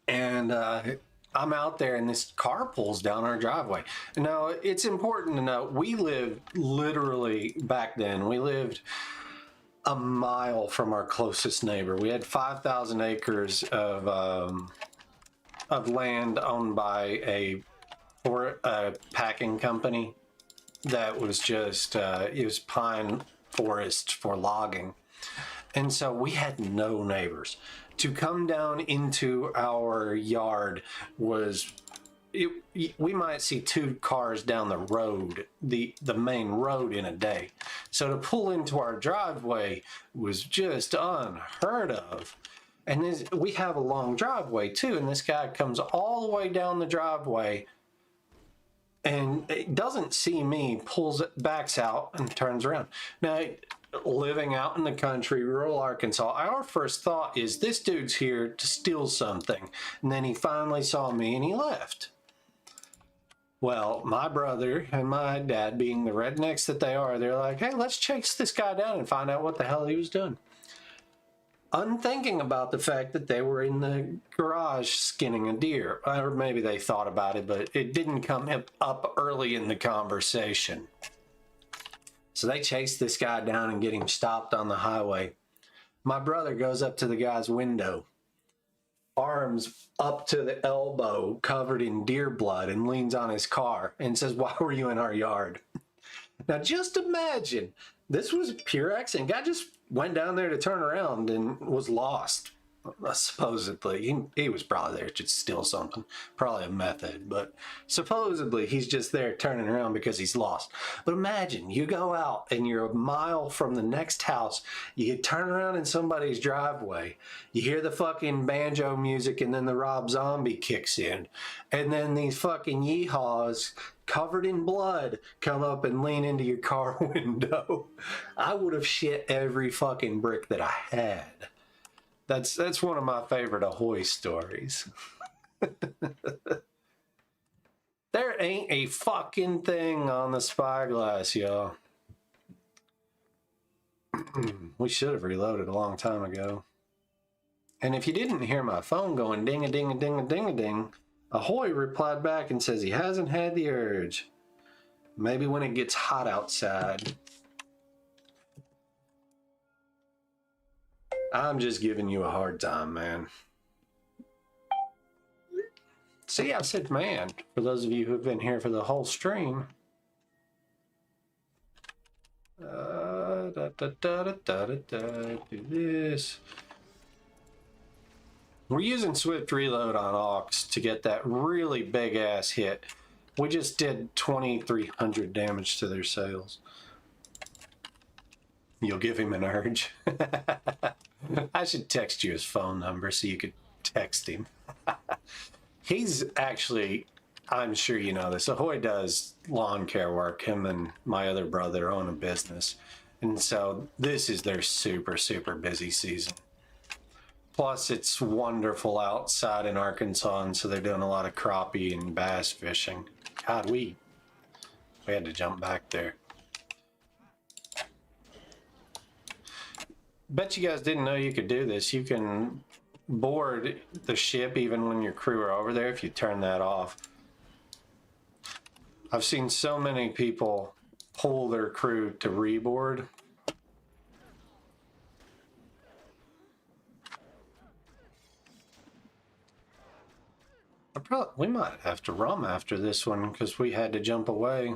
And I'm out there and this car pulls down our driveway. Now, it's important to note, we lived literally, back then, we lived a mile from our closest neighbor. We had 5,000 acres of land owned by a packing company that was just, it was pine forest for logging. And so we had no neighbors. To come down into our yard was, we might see 2 cars down the road, the main road, in a day. So to pull into our driveway was just unheard of. And we have a long driveway too, and this guy comes all the way down the driveway and it doesn't see me, backs out and turns around. Now, living out in the country, rural Arkansas, our first thought is this dude's here to steal something. And then he finally saw me and he left. Well, my brother and my dad, being the rednecks that they are, they're like, hey, let's chase this guy down and find out what the hell he was doing. Unthinking about the fact that they were in the garage skinning a deer. Or maybe they thought about it, but it didn't come up early in the conversation. So they chase this guy down and get him stopped on the highway. My brother goes up to the guy's window, arms up to the elbow, covered in deer blood, and leans on his car and says, why were you in our yard? Now just imagine, this was pure accident. Guy just went down there to turn around and was lost. Supposedly, he was probably there to steal something, probably a method, but supposedly he's just there turning around because he's lost. But imagine you go out and you're a mile from the next house, you turn around in somebody's driveway, you hear the fucking banjo music, and then the Rob Zombie kicks in, and then these fucking yeehaws covered in blood come up and lean into your car window. I would have shit every fucking brick that I had. That's one of my favorite Ahoy stories. There ain't a fucking thing on the spyglass, y'all. We should have reloaded a long time ago. And if you didn't hear my phone going ding-a-ding-a-ding-a-ding-a-ding, Ahoy replied back and says he hasn't had the urge. Maybe when it gets hot outside. I'm just giving you a hard time, man. See, I said man, for those of you who've been here for the whole stream. Do this. We're using Swift Reload on Aux to get that really big ass hit. We just did 2,300 damage to their sails. You'll give him an urge. I should text you his phone number so you could text him. He's actually, I'm sure you know this, Ahoy does lawn care work. Him and my other brother own a business. And so this is their super, super busy season. Plus, it's wonderful outside in Arkansas, and so they're doing a lot of crappie and bass fishing. God, we had to jump back there. Bet you guys didn't know you could do this. You can board the ship even when your crew are over there if you turn that off. I've seen so many people pull their crew to reboard. We might have to rum after this one because we had to jump away.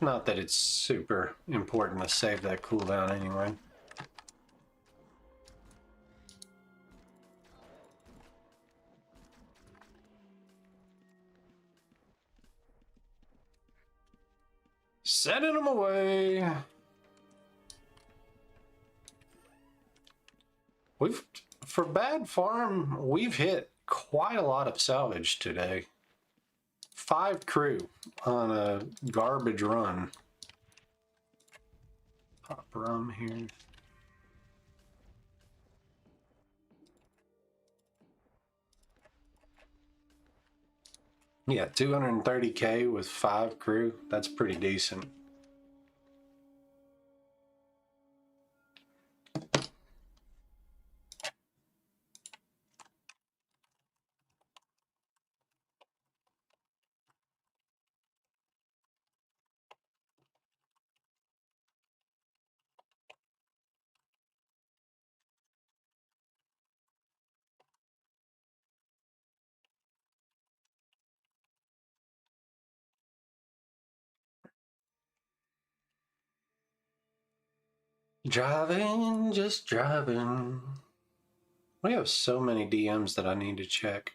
Not that it's super important to save that cooldown anyway. Sending them away. For bad farm, we've hit quite a lot of salvage today. 5 crew on a garbage run. Pop rum here. Yeah, 230k with 5 crew. That's pretty decent. Driving, just driving. We have so many DMs that I need to check.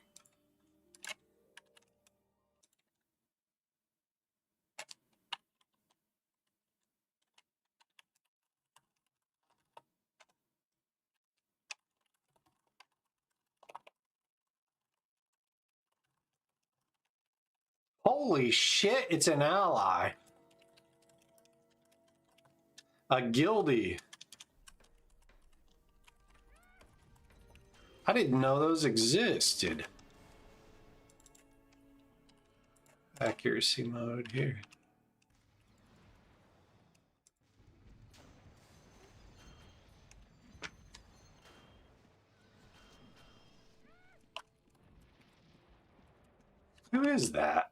Holy shit, it's an ally. A guildie. I didn't know those existed. Accuracy mode here. Who is that?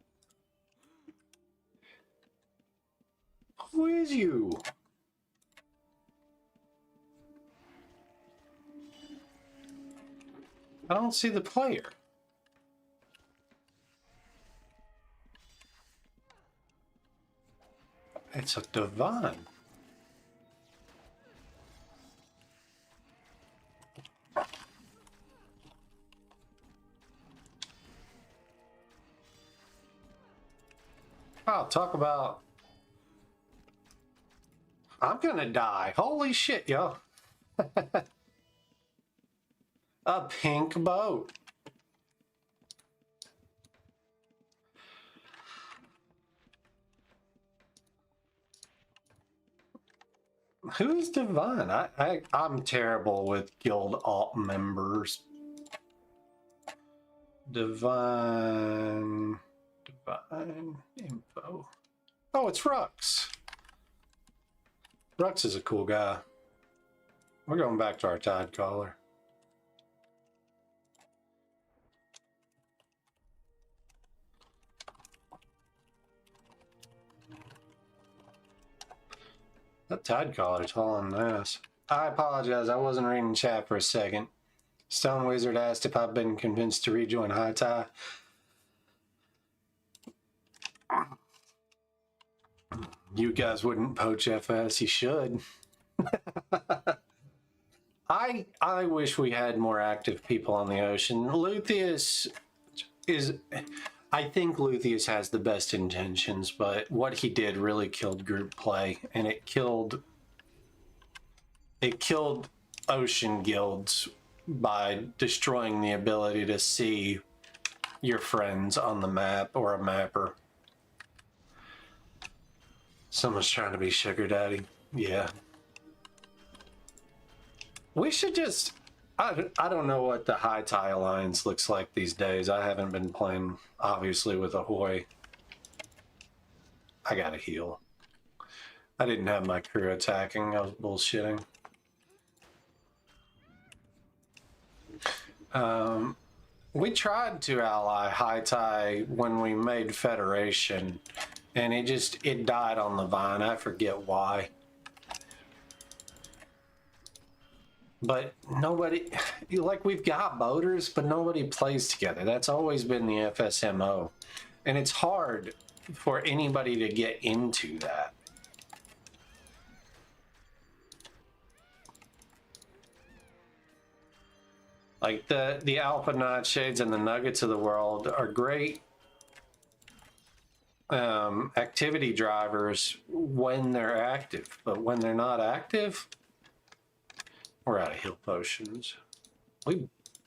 Who is you? I don't see the player. It's a divine. I'll talk about... I'm gonna die. Holy shit, yo. A pink boat. Who is Divine? I'm terrible with guild alt members. Divine info. Oh, it's Rux. Rux is a cool guy. We're going back to our Tide Caller. That Tide Caller's hauling ass. I apologize, I wasn't reading chat for a second. Stone Wizard asked if I've been convinced to rejoin High Tide. You guys wouldn't poach FS, you should. I wish we had more active people on the ocean. Luthien is... I think Luthien has the best intentions, but what he did really killed group play, and it killed ocean guilds by destroying the ability to see your friends on the map or a mapper. Someone's trying to be sugar daddy. Yeah. We should just... I don't know what the High Tide Alliance looks like these days. I haven't been playing, obviously, with Ahoy. I gotta heal. I didn't have my crew attacking. I was bullshitting. We tried to ally High Tide when we made Federation, and it died on the vine. I forget why. But nobody, like, we've got boaters, but nobody plays together. That's always been the FSMO. And it's hard for anybody to get into that. Like the alpha nightshades and the nuggets of the world are great activity drivers when they're active, but when they're not active, we're out of heal potions.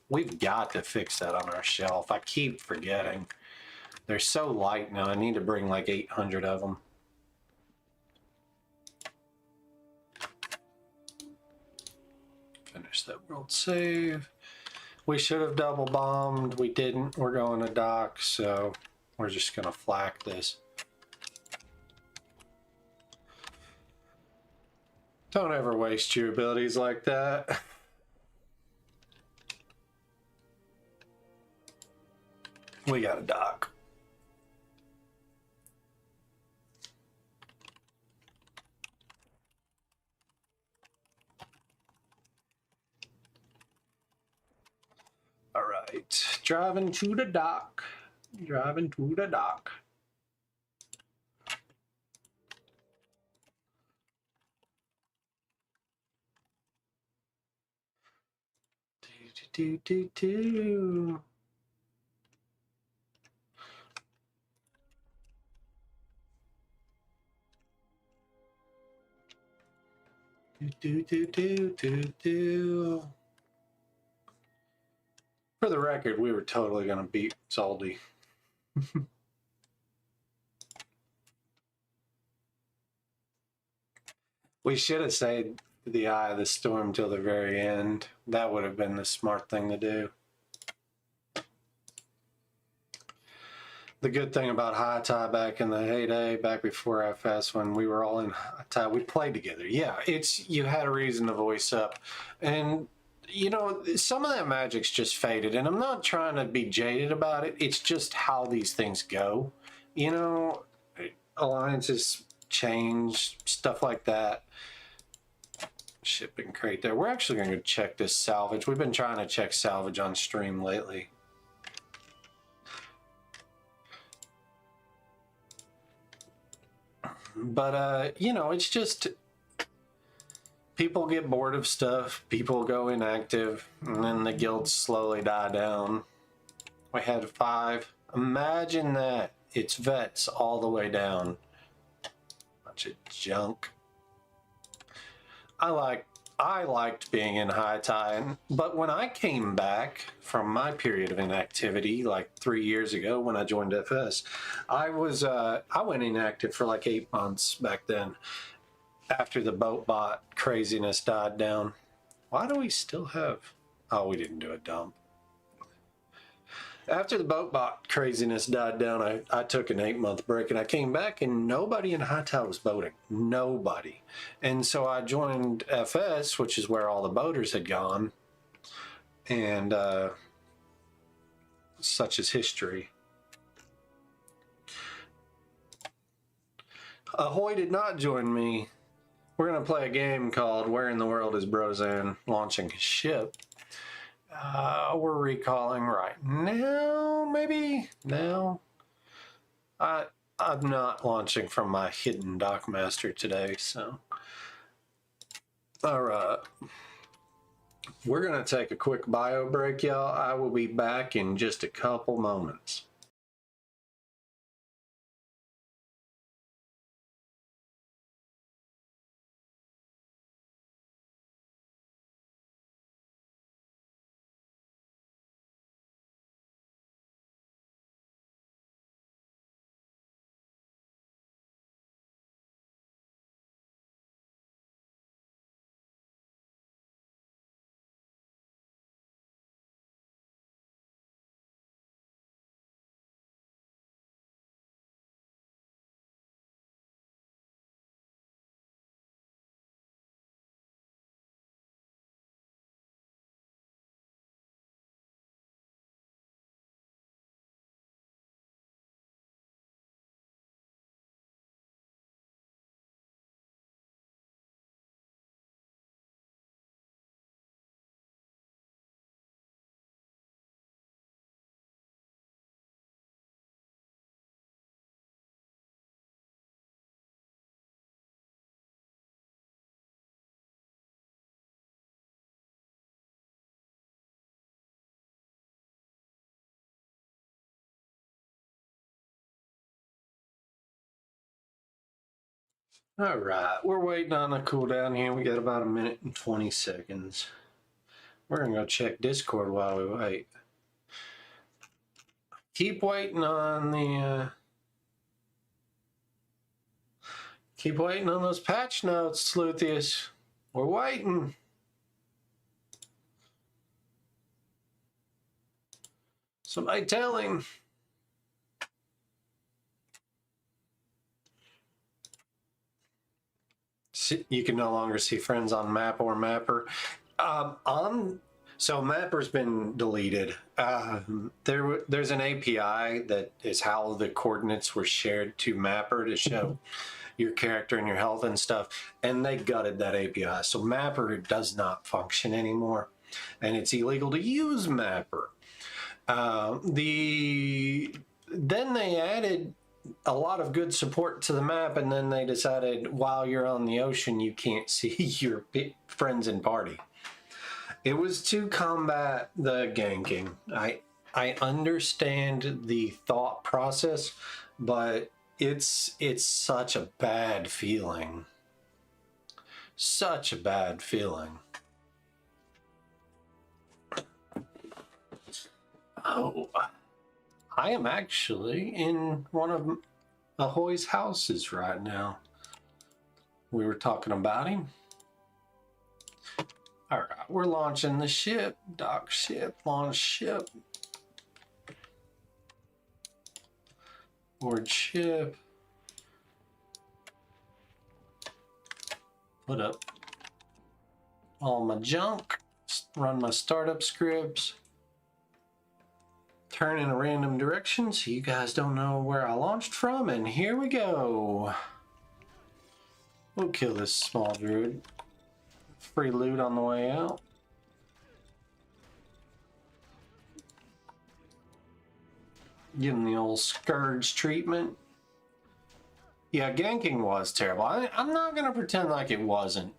We've got to fix that on our shelf. I keep forgetting. They're so light now. I need to bring like 800 of them. Finish that world save. We should have double bombed. We didn't. We're going to dock, so we're just going to flak this. Don't ever waste your abilities like that. We got to dock. All right, driving to the dock. Driving to the dock. Do. Do. For the record, we were totally going to beat Zaldi. We should have stayed the eye of the storm till the very end. That would have been the smart thing to do. The good thing about high tie back in the heyday, back before FS, when we were all in high tie, we played together. Yeah, you had a reason to voice up. And, you know, some of that magic's just faded. And I'm not trying to be jaded about it. It's just how these things go. You know, alliances change, stuff like that. Shipping crate there. We're actually going to check this salvage. We've been trying to check salvage on stream lately. But, you know, it's just people get bored of stuff. People go inactive, and then the guilds slowly die down. We had 5. Imagine that. It's vets all the way down. Bunch of junk. I liked being in high tie, but when I came back from my period of inactivity, like 3 years ago when I joined FS, I went inactive for like 8 months back then after the boat bot craziness died down. Why do we still have... Oh, we didn't do a dump. After the boat bot craziness died down, I took an 8-month break and I came back and nobody in high tie was boating. Nobody. And so I joined FS, which is where all the boaters had gone. And such is history. Ahoy did not join me. We're going to play a game called Where in the World is Brozan Launching His Ship? We're recalling right now, maybe? Now? I'm not launching from my hidden Dockmaster today, so... Alright. We're going to take a quick bio break, y'all. I will be back in just a couple moments. All right, we're waiting on a cooldown here. We got about 1:20 seconds. We're gonna go check Discord while we wait. Keep waiting on the. Keep waiting on those patch notes, Sluthius. We're waiting. Somebody tell him. You can no longer see friends on map or mapper. So mapper's been deleted. There's an API that is how the coordinates were shared to mapper to show your character and your health and stuff, and they gutted that API. So mapper does not function anymore, and it's illegal to use mapper. Then they added a lot of good support to the map, and then they decided while you're on the ocean you can't see your friends and party. It was to combat the ganking. I understand the thought process, but it's such a bad feeling. Such a bad feeling. Oh, I am actually in one of Ahoy's houses right now. We were talking about him. All right, we're launching the ship. Dock ship, launch ship. Board ship. Put up all my junk. Run my startup scripts. Turn in a random direction so you guys don't know where I launched from, and here we go. We'll kill this small druid. Free loot on the way out. Give him the old scourge treatment. Yeah, ganking was terrible. I'm not going to pretend like it wasn't.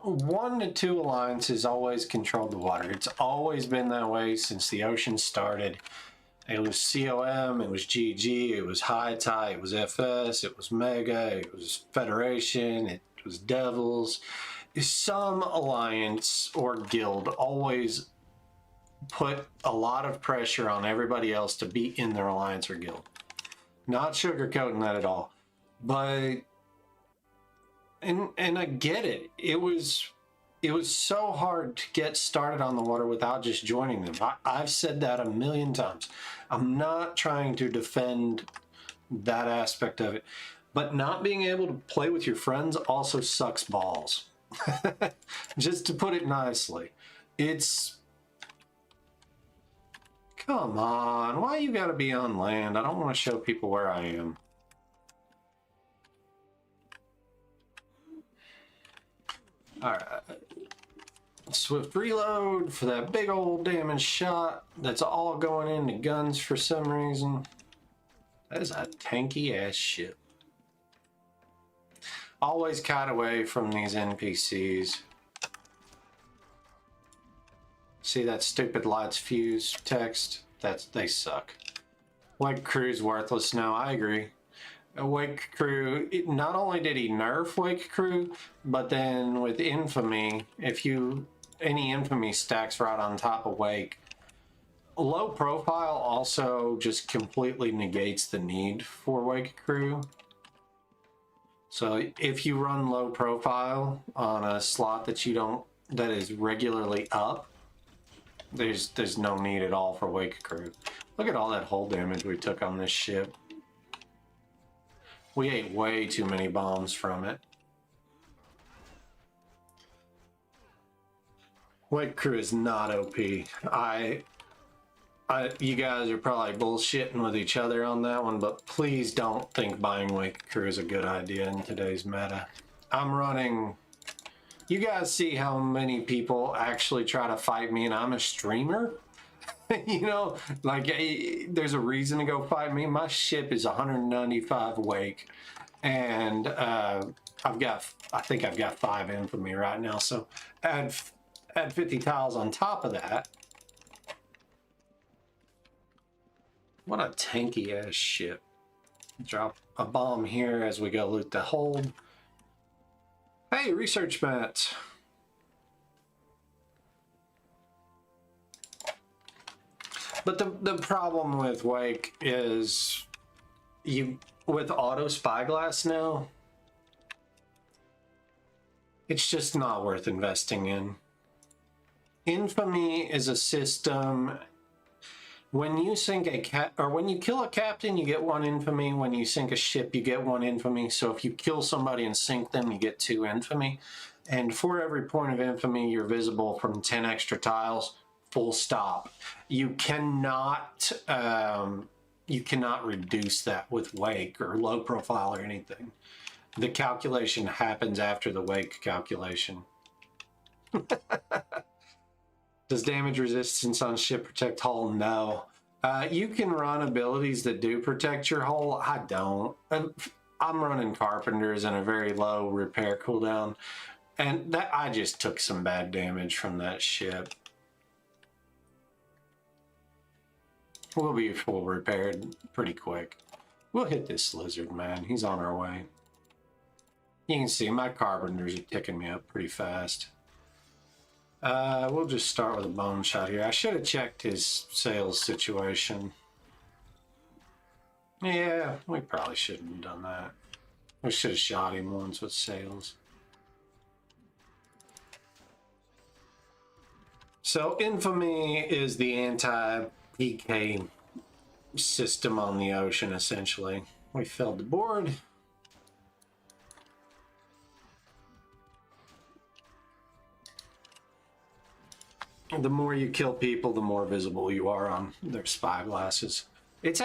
1 to 2 alliances always controlled the water. It's always been that way since the ocean started. It was COM, it was GG, it was High Tide, it was FS, it was Mega, it was Federation, it was Devils. Some alliance or guild always put a lot of pressure on everybody else to be in their alliance or guild. Not sugarcoating that at all. But and I get it. It was so hard to get started on the water without just joining them. I've said that a million times. I'm not trying to defend that aspect of it, but not being able to play with your friends also sucks balls. Just to put it nicely. It's... Come on, why you gotta be on land? I don't want to show people where I am. Alright. Swift reload for that big old damage shot that's all going into guns for some reason. That is a tanky ass ship. Always kite away from these NPCs. See that stupid lights fuse text? They suck. Wake crew's worthless now, I agree. Wake crew, not only did he nerf Wake crew, but then with infamy, any infamy stacks right on top of Wake. Low profile also just completely negates the need for Wake crew. So if you run low profile on a slot that is regularly up, there's no need at all for Wake crew. Look at all that hull damage we took on this ship. We ate way too many bombs from it. Wake crew is not OP. You guys are probably bullshitting with each other on that one, but please don't think buying Wake crew is a good idea in today's meta. I'm running... You guys see how many people actually try to fight me and I'm a streamer? You know, like, there's a reason to go fight me. My ship is 195 Wake, and I think I've got 5 infamy right now, so add 50 tiles on top of that. What a tanky ass ship. Drop a bomb here as we go loot the hold. Hey, research mats. But the problem with Wake is with auto spyglass now, it's just not worth investing in. Infamy is a system. When you sink when you kill a captain, you get 1 infamy. When you sink a ship, you get 1 infamy. So if you kill somebody and sink them, you get 2 infamy. And for every point of infamy, you're visible from 10 extra tiles. Full stop. You cannot reduce that with Wake or low profile or anything. The calculation happens after the Wake calculation. Does damage resistance on ship protect hull? No. You can run abilities that do protect your hull. I don't. I'm running carpenters and a very low repair cooldown, and that I just took some bad damage from that ship. We'll be full repaired pretty quick. We'll hit this lizard, man. He's on our way. You can see my carpenters are ticking me up pretty fast. We'll just start with a bone shot here. I should have checked his sales situation. Yeah, we probably shouldn't have done that. We should have shot him once with sales. So infamy is the anti-PK system on the ocean, essentially. We filled the board. The more you kill people, the more visible you are on their spyglasses. It's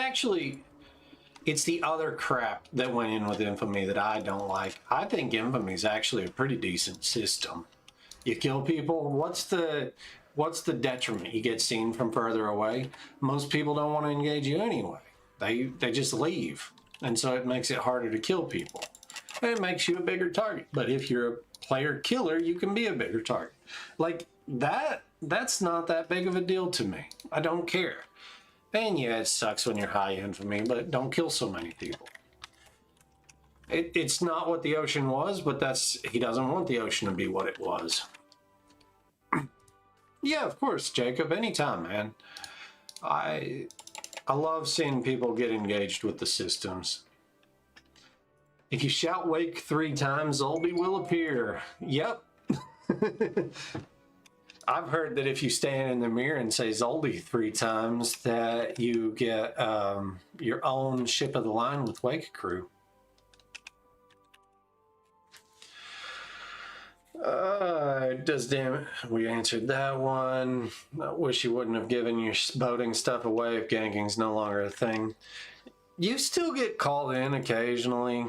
the other crap that went in with infamy that I don't like. I think infamy is actually a pretty decent system. You kill people, what's the detriment? You get seen from further away. Most people don't want to engage you anyway. They just leave. And so it makes it harder to kill people. And it makes you a bigger target. But if you're a player killer, you can be a bigger target. Like that's not that big of a deal to me. I don't care. And yeah, it sucks when you're high infamy, but don't kill so many people. It's not what the ocean was, but he doesn't want the ocean to be what it was. Yeah, of course, Jacob, anytime, man. I love seeing people get engaged with the systems. If you shout Wake 3 times, Zolby will appear. Yep. I've heard that if you stand in the mirror and say Zolby 3 times, that you get your own ship of the line with Wake crew. Does damage? We answered that one. I wish you wouldn't have given your boating stuff away if ganking's no longer a thing. You still get called in occasionally,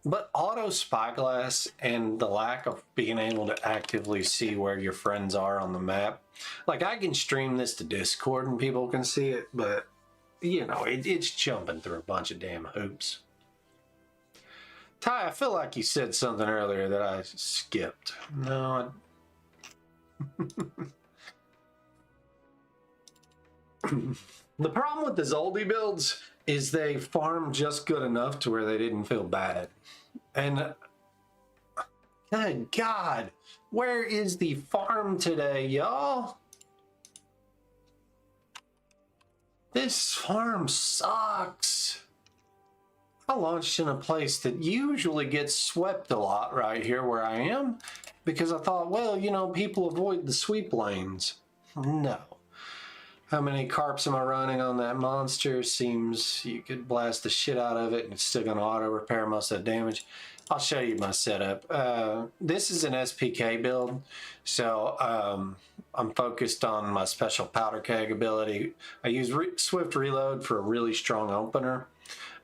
but auto spyglass and the lack of being able to actively see where your friends are on the map. Like, I can stream this to Discord and people can see it, but you know, it's jumping through a bunch of damn hoops. Ty, I feel like you said something earlier that I skipped. No. The problem with the Zoldy builds is they farm just good enough to where they didn't feel bad. And good God, where is the farm today, y'all? This farm sucks. I launched in a place that usually gets swept a lot right here where I am, because I thought, well, you know, people avoid the sweep lanes. No. How many carps am I running on that monster? Seems you could blast the shit out of it and it's still going to auto repair most of the damage. I'll show you my setup. This is an SPK build, so I'm focused on my special powder keg ability. I use swift reload for a really strong opener,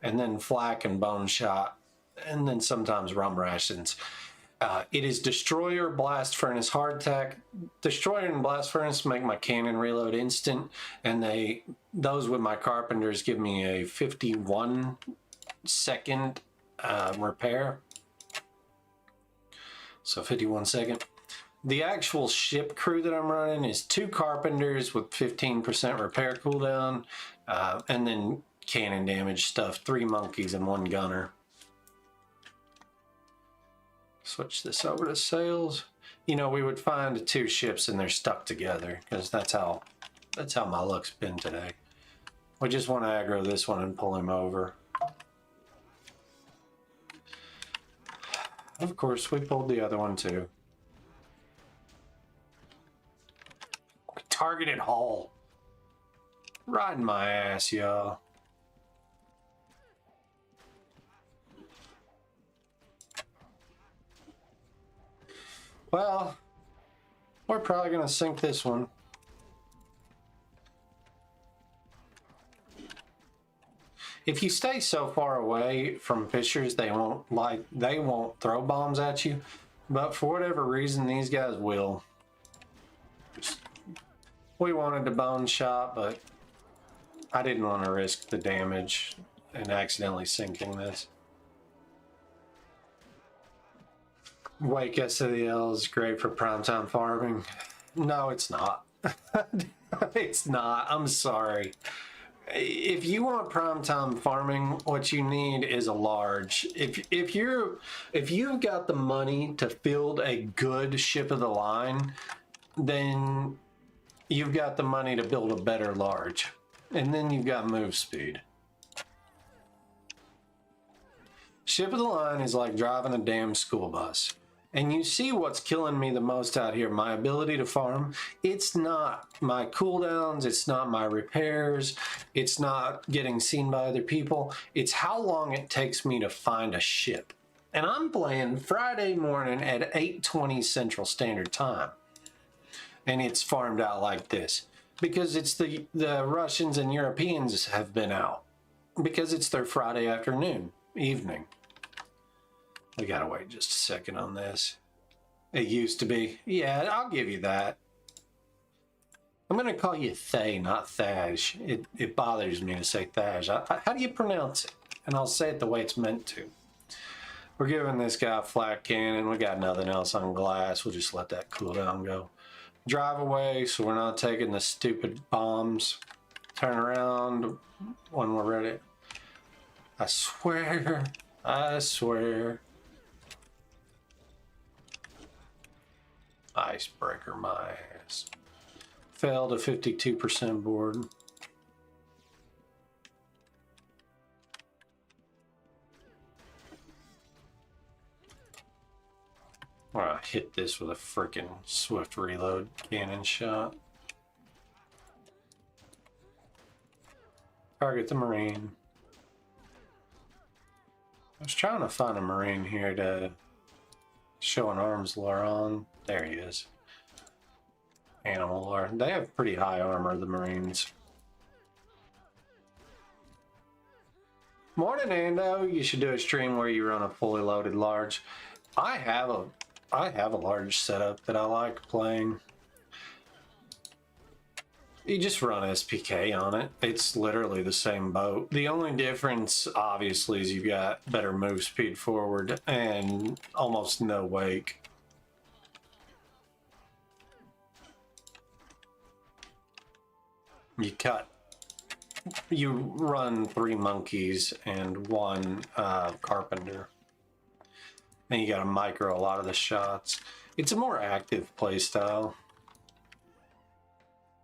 and then flak and bone shot, and then sometimes rum rations. It is Destroyer, Blast Furnace, Hardtack. Destroyer and Blast Furnace make my cannon reload instant, and those with my Carpenters give me a 51-second repair. So 51 second. The actual ship crew that I'm running is 2 Carpenters with 15% repair cooldown, and then cannon damage stuff. 3 monkeys and 1 gunner. Switch this over to sails. You know, we would find 2 ships and they're stuck together because that's how my luck's been today. We just want to aggro this one and pull him over. Of course, we pulled the other one too. Targeted hull. Riding my ass, y'all. Well, we're probably going to sink this one. If you stay so far away from fishers, they won't throw bombs at you, but for whatever reason, these guys will. We wanted to bone shot, but I didn't want to risk the damage and accidentally sinking this. Wake SDL is great for primetime farming. No, it's not. It's not. I'm sorry. If you want primetime farming, what you need is a large. If you've got the money to field a good ship of the line, then you've got the money to build a better large, and then you've got move speed. Ship of the line is like driving a damn school bus. And you see what's killing me the most out here, my ability to farm. It's not my cooldowns, it's not my repairs, it's not getting seen by other people. It's how long it takes me to find a ship. And I'm playing Friday morning at 8:20 Central Standard Time. And it's farmed out like this. Because it's the Russians and Europeans have been out. Because it's their Friday afternoon, evening. We gotta wait just a second on this. It used to be. Yeah, I'll give you that. I'm gonna call you Thay, not Thaj. It bothers me to say Thaj. How do you pronounce it? And I'll say it the way it's meant to. We're giving this guy a flat cannon. We got nothing else on glass. We'll just let that cooldown go. Drive away so we're not taking the stupid bombs. Turn around when we're ready. I swear. I swear. Icebreaker my ass. Fell to 52% board. I'm gonna hit this with a freaking swift reload cannon shot. Target the Marine. I was trying to find a Marine here to show an arms lure on. There he is. Animal lure. They have pretty high armor, the Marines. Morning, Ando. You should do a stream where you run a fully loaded large. I have a large setup that I like playing. You just run SPK on it. It's literally the same boat. The only difference, obviously, is you've got better move speed forward and almost no wake. You run 3 monkeys and 1 carpenter. And you gotta micro a lot of the shots. It's a more active playstyle.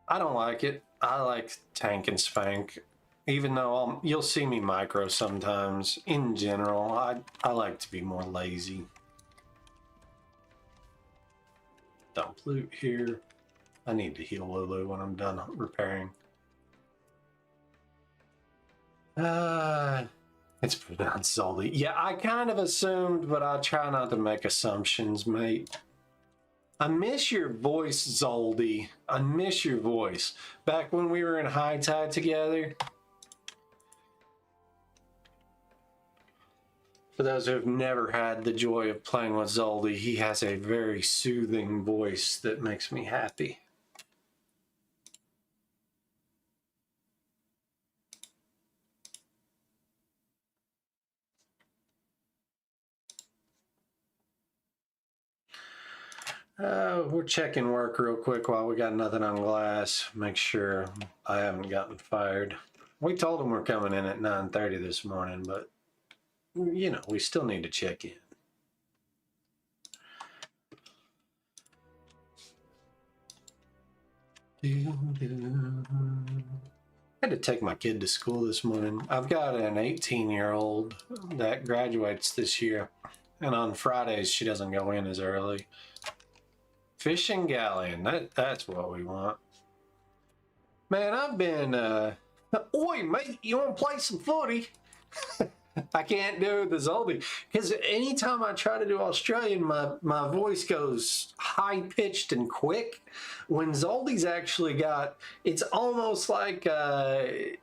I don't like it. I like tank and spank. Even though you'll see me micro sometimes. In general, I like to be more lazy. Dump loot here. I need to heal Lulu when I'm done repairing. It's pronounced Zoldy. Yeah, I kind of assumed, but I try not to make assumptions, mate. I miss your voice, Zoldy. I miss your voice. Back when we were in high tide together. For those who have never had the joy of playing with Zoldy, he has a very soothing voice that makes me happy. We're checking work real quick while we got nothing on glass. Make sure I haven't gotten fired. We told them we're coming in at 9:30 this morning, but, you know, we still need to check in. I had to take my kid to school this morning. I've got an 18-year-old that graduates this year, and on Fridays she doesn't go in as early. Fishing Galleon, that's what we want. Man, I've been, oi mate, you want to play some footy? I can't do the Zoldy because anytime I try to do Australian, my voice goes high pitched and quick. When Zoldy's actually got, it's almost like a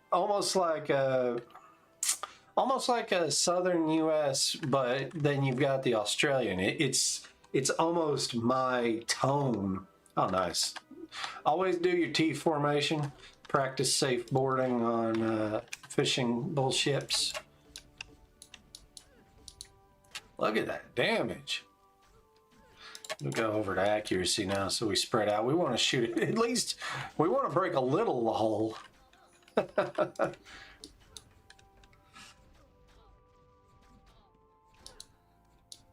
southern U.S., but then you've got the Australian. It's almost my tone. Oh, nice. Always do your T formation. Practice safe boarding on fishing bullships. Look at that damage. We'll go over to accuracy now so we spread out. We want to shoot it. At least we want to break a little hole. But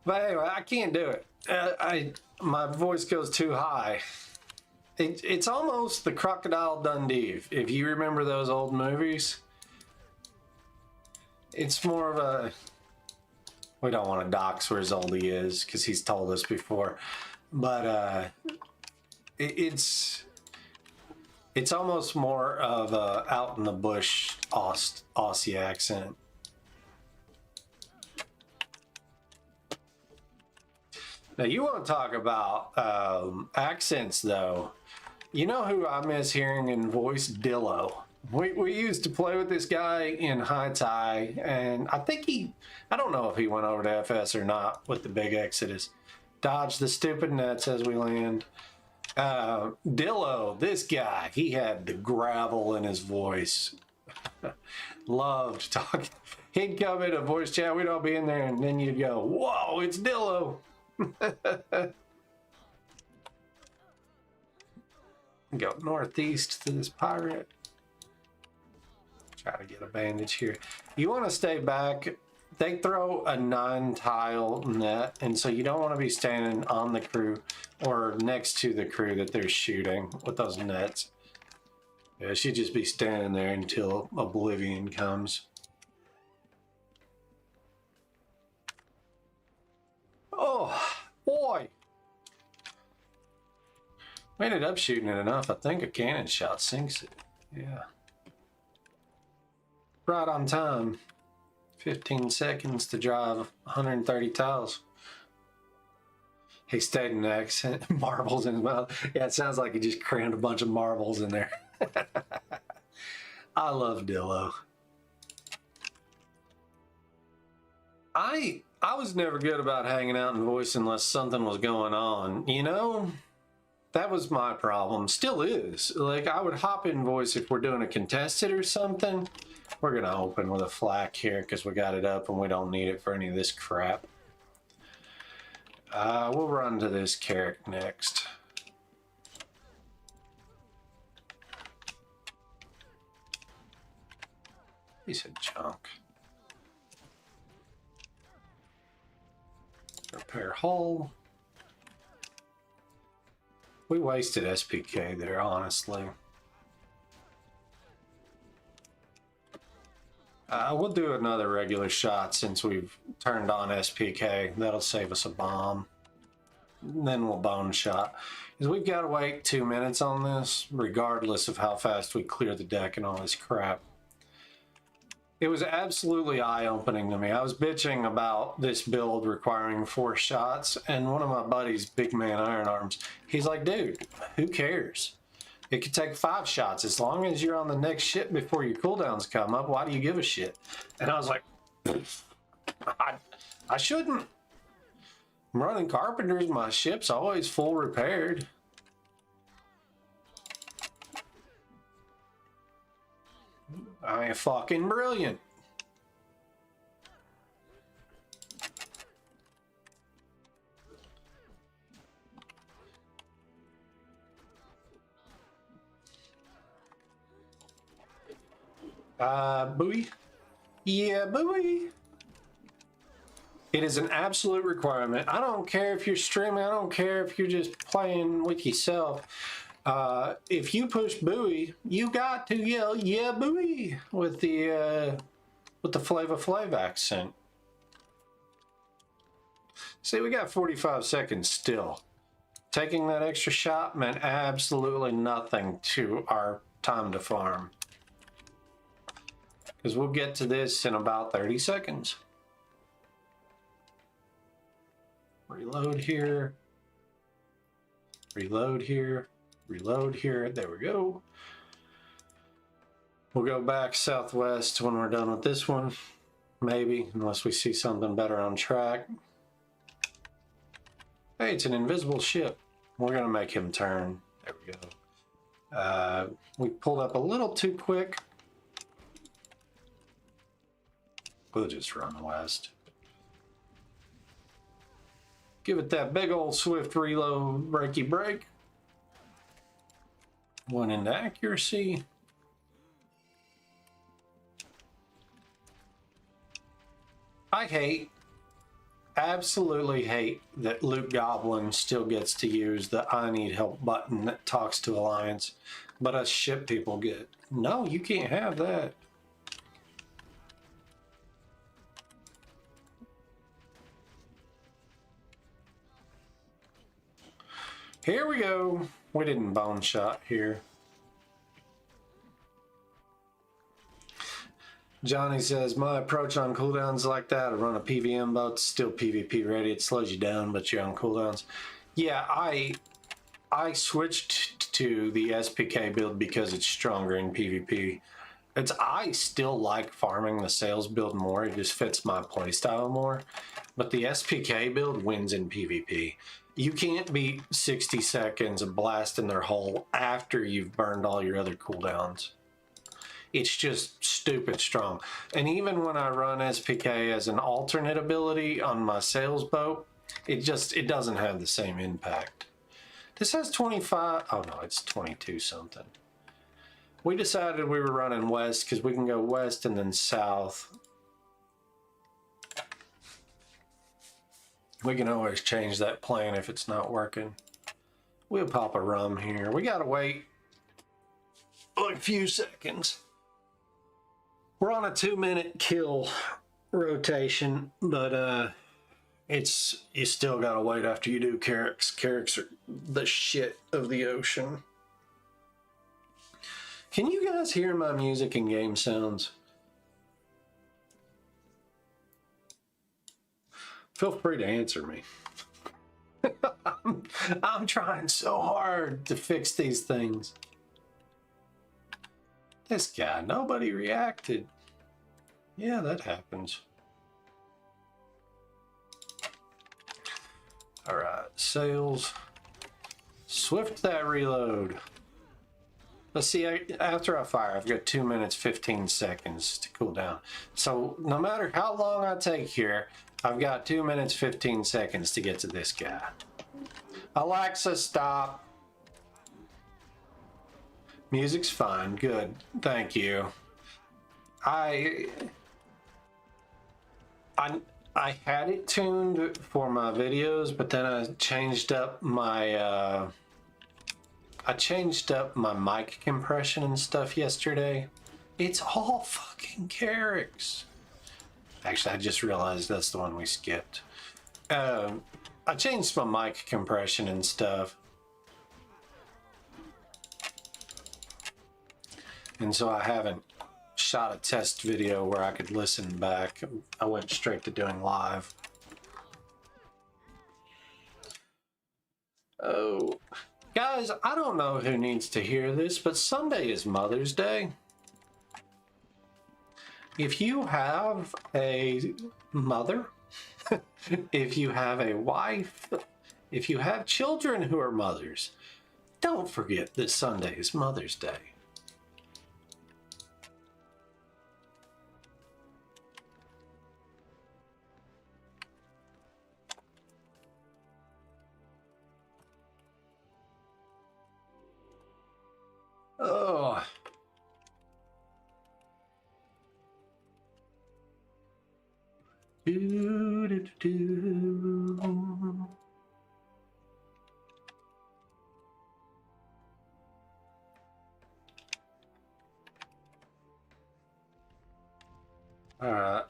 anyway, I can't do it. My voice goes too high. It's almost the Crocodile Dundee. If you remember those old movies, it's more of a... We don't want to dox where Zoldy is because he's told us before, but it's almost more of a out in the bush Aussie accent. Now you want to talk about accents though. You know who I miss hearing in voice? Dillo. We used to play with this guy in High Tide, and I don't know if he went over to FS or not with the big Exodus. Dodge the stupid nets as we land. Dillo, this guy, he had the gravel in his voice. Loved talking. He'd come in a voice chat, we'd all be in there, and then you'd go, whoa, it's Dillo. Go northeast to this pirate. Try to get a bandage here. You want to stay back. They throw a 9-tile net, and so you don't want to be standing on the crew or next to the crew that they're shooting with those nets. Yeah, she'd just be standing there until oblivion comes. Oh, boy. We ended up shooting it enough. I think a cannon shot sinks it. Yeah. Right on time. 15 seconds to drive 130 tiles. He stayed in the accent. Marbles in his mouth. Yeah, it sounds like he just crammed a bunch of marbles in there. I love Dillo. I was never good about hanging out in voice unless something was going on. You know? That was my problem. Still is. Like, I would hop in voice if we're doing a contested or something. We're going to open with a flak here because we got it up and we don't need it for any of this crap. We'll run to this carrot next. Piece of junk. Repair hull. We wasted SPK there, honestly. We'll do another regular shot since we've turned on SPK. That'll save us a bomb. Then we'll bone shot. Because we've got to wait 2 minutes on this, regardless of how fast we clear the deck and all this crap. It was absolutely eye-opening to me. I was bitching about this build requiring 4 shots, and one of my buddies, Big Man Iron Arms, he's like, dude, who cares? It could take 5 shots. As long as you're on the next ship before your cooldowns come up, why do you give a shit? And I was like, I shouldn't. I'm running carpenters. My ship's always full repaired. I mean, fucking brilliant. Buoy? Yeah, buoy. It is an absolute requirement. I don't care if you're streaming. I don't care if you're just playing with yourself. If you push buoy, you got to yell, yeah, buoy, with the Flava Flav accent. See, we got 45 seconds still. Taking that extra shot meant absolutely nothing to our time to farm. Because we'll get to this in about 30 seconds. Reload here. Reload here. Reload here. There we go. We'll go back southwest when we're done with this one. Maybe, unless we see something better on track. Hey, it's an invisible ship. We're going to make him turn. There we go. We pulled up a little too quick. We'll just run west. Give it that big old swift reload, breaky break. One into accuracy. I absolutely hate that Luke Goblin still gets to use the I need help button that talks to Alliance, but us ship people get. No, you can't have that. Here we go. We didn't bone shot here. Johnny says, my approach on cooldowns like that, I run a PvM boat, still PvP ready. It slows you down, but you're on cooldowns. Yeah, I switched to the SPK build because it's stronger in PvP. I still like farming the sales build more. It just fits my playstyle more. But the SPK build wins in PvP. You can't beat 60 seconds of blasting their hull after you've burned all your other cooldowns. It's just stupid strong. And even when I run SPK as an alternate ability on my sales boat, it doesn't have the same impact. This has 25, oh no, it's 22 something. We decided we were running west because we can go west and then south. We can always change that plan if it's not working. We'll pop a rum here. We gotta wait like a few seconds. We're on a 2-minute kill rotation, but you still gotta wait after you do carracks. Carracks are the shit of the ocean. Can you guys hear my music and game sounds? Feel free to answer me. I'm trying so hard to fix these things. This guy, nobody reacted. Yeah, that happens. All right, sales. Swift that reload. Let's see, after I fire, I've got 2 minutes, 15 seconds to cool down. So no matter how long I take here, I've got 2 minutes, 15 seconds to get to this guy. Alexa, stop. Music's fine, good, thank you. I had it tuned for my videos, but then I changed up my mic compression and stuff yesterday. It's all fucking carracks. Actually, I just realized that's the one we skipped. I changed my mic compression and stuff. And so I haven't shot a test video where I could listen back. I went straight to doing live. Oh, guys, I don't know who needs to hear this, but Sunday is Mother's Day. If you have a mother, if you have a wife, if you have children who are mothers, don't forget that Sunday is Mother's Day. Oh. do, do, do.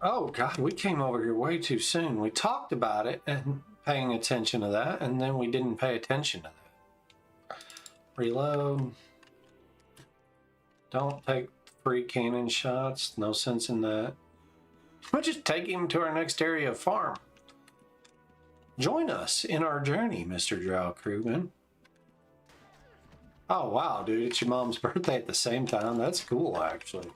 Oh God, we came over here way too soon. We talked about it and paying attention to that, and then we didn't pay attention to that. Reload. Don't take free cannon shots. No sense in that. We'll just take him to our next area of farm. Join us in our journey, Mr. Drow Crewman. Oh wow, dude, it's your mom's birthday at the same time. That's cool, actually.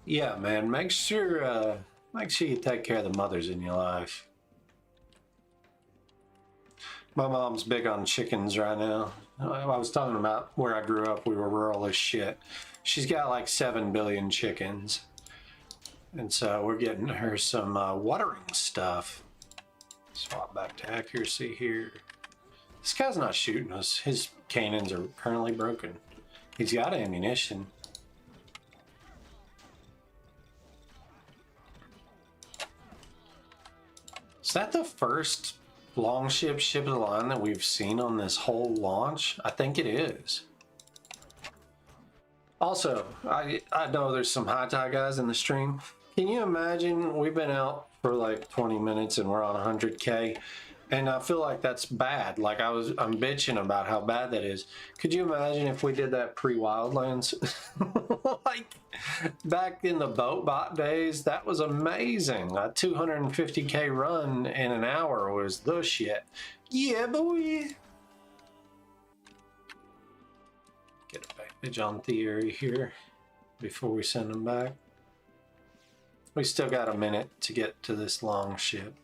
Yeah, man, make sure you take care of the mothers in your life. My mom's big on chickens right now. I was talking about where I grew up. We were rural as shit. She's got like 7 billion chickens. And so we're getting her some watering stuff. Swap back to accuracy here. This guy's not shooting us. His cannons are currently broken. He's got ammunition. Is that the first longship ship of the line that we've seen on this whole launch? I think it is. Also, I know there's some high tide guys in the stream. Can you imagine we've been out for like 20 minutes and we're on 100K, and I feel like that's bad. Like I'm bitching about how bad that is. Could you imagine if we did that pre-Wildlands? Like back in the boat bot days, that was amazing. A 250K run in an hour was the shit. Yeah, boy. Get a bandage on Theory here before we send him back. We still got a minute to get to this long ship.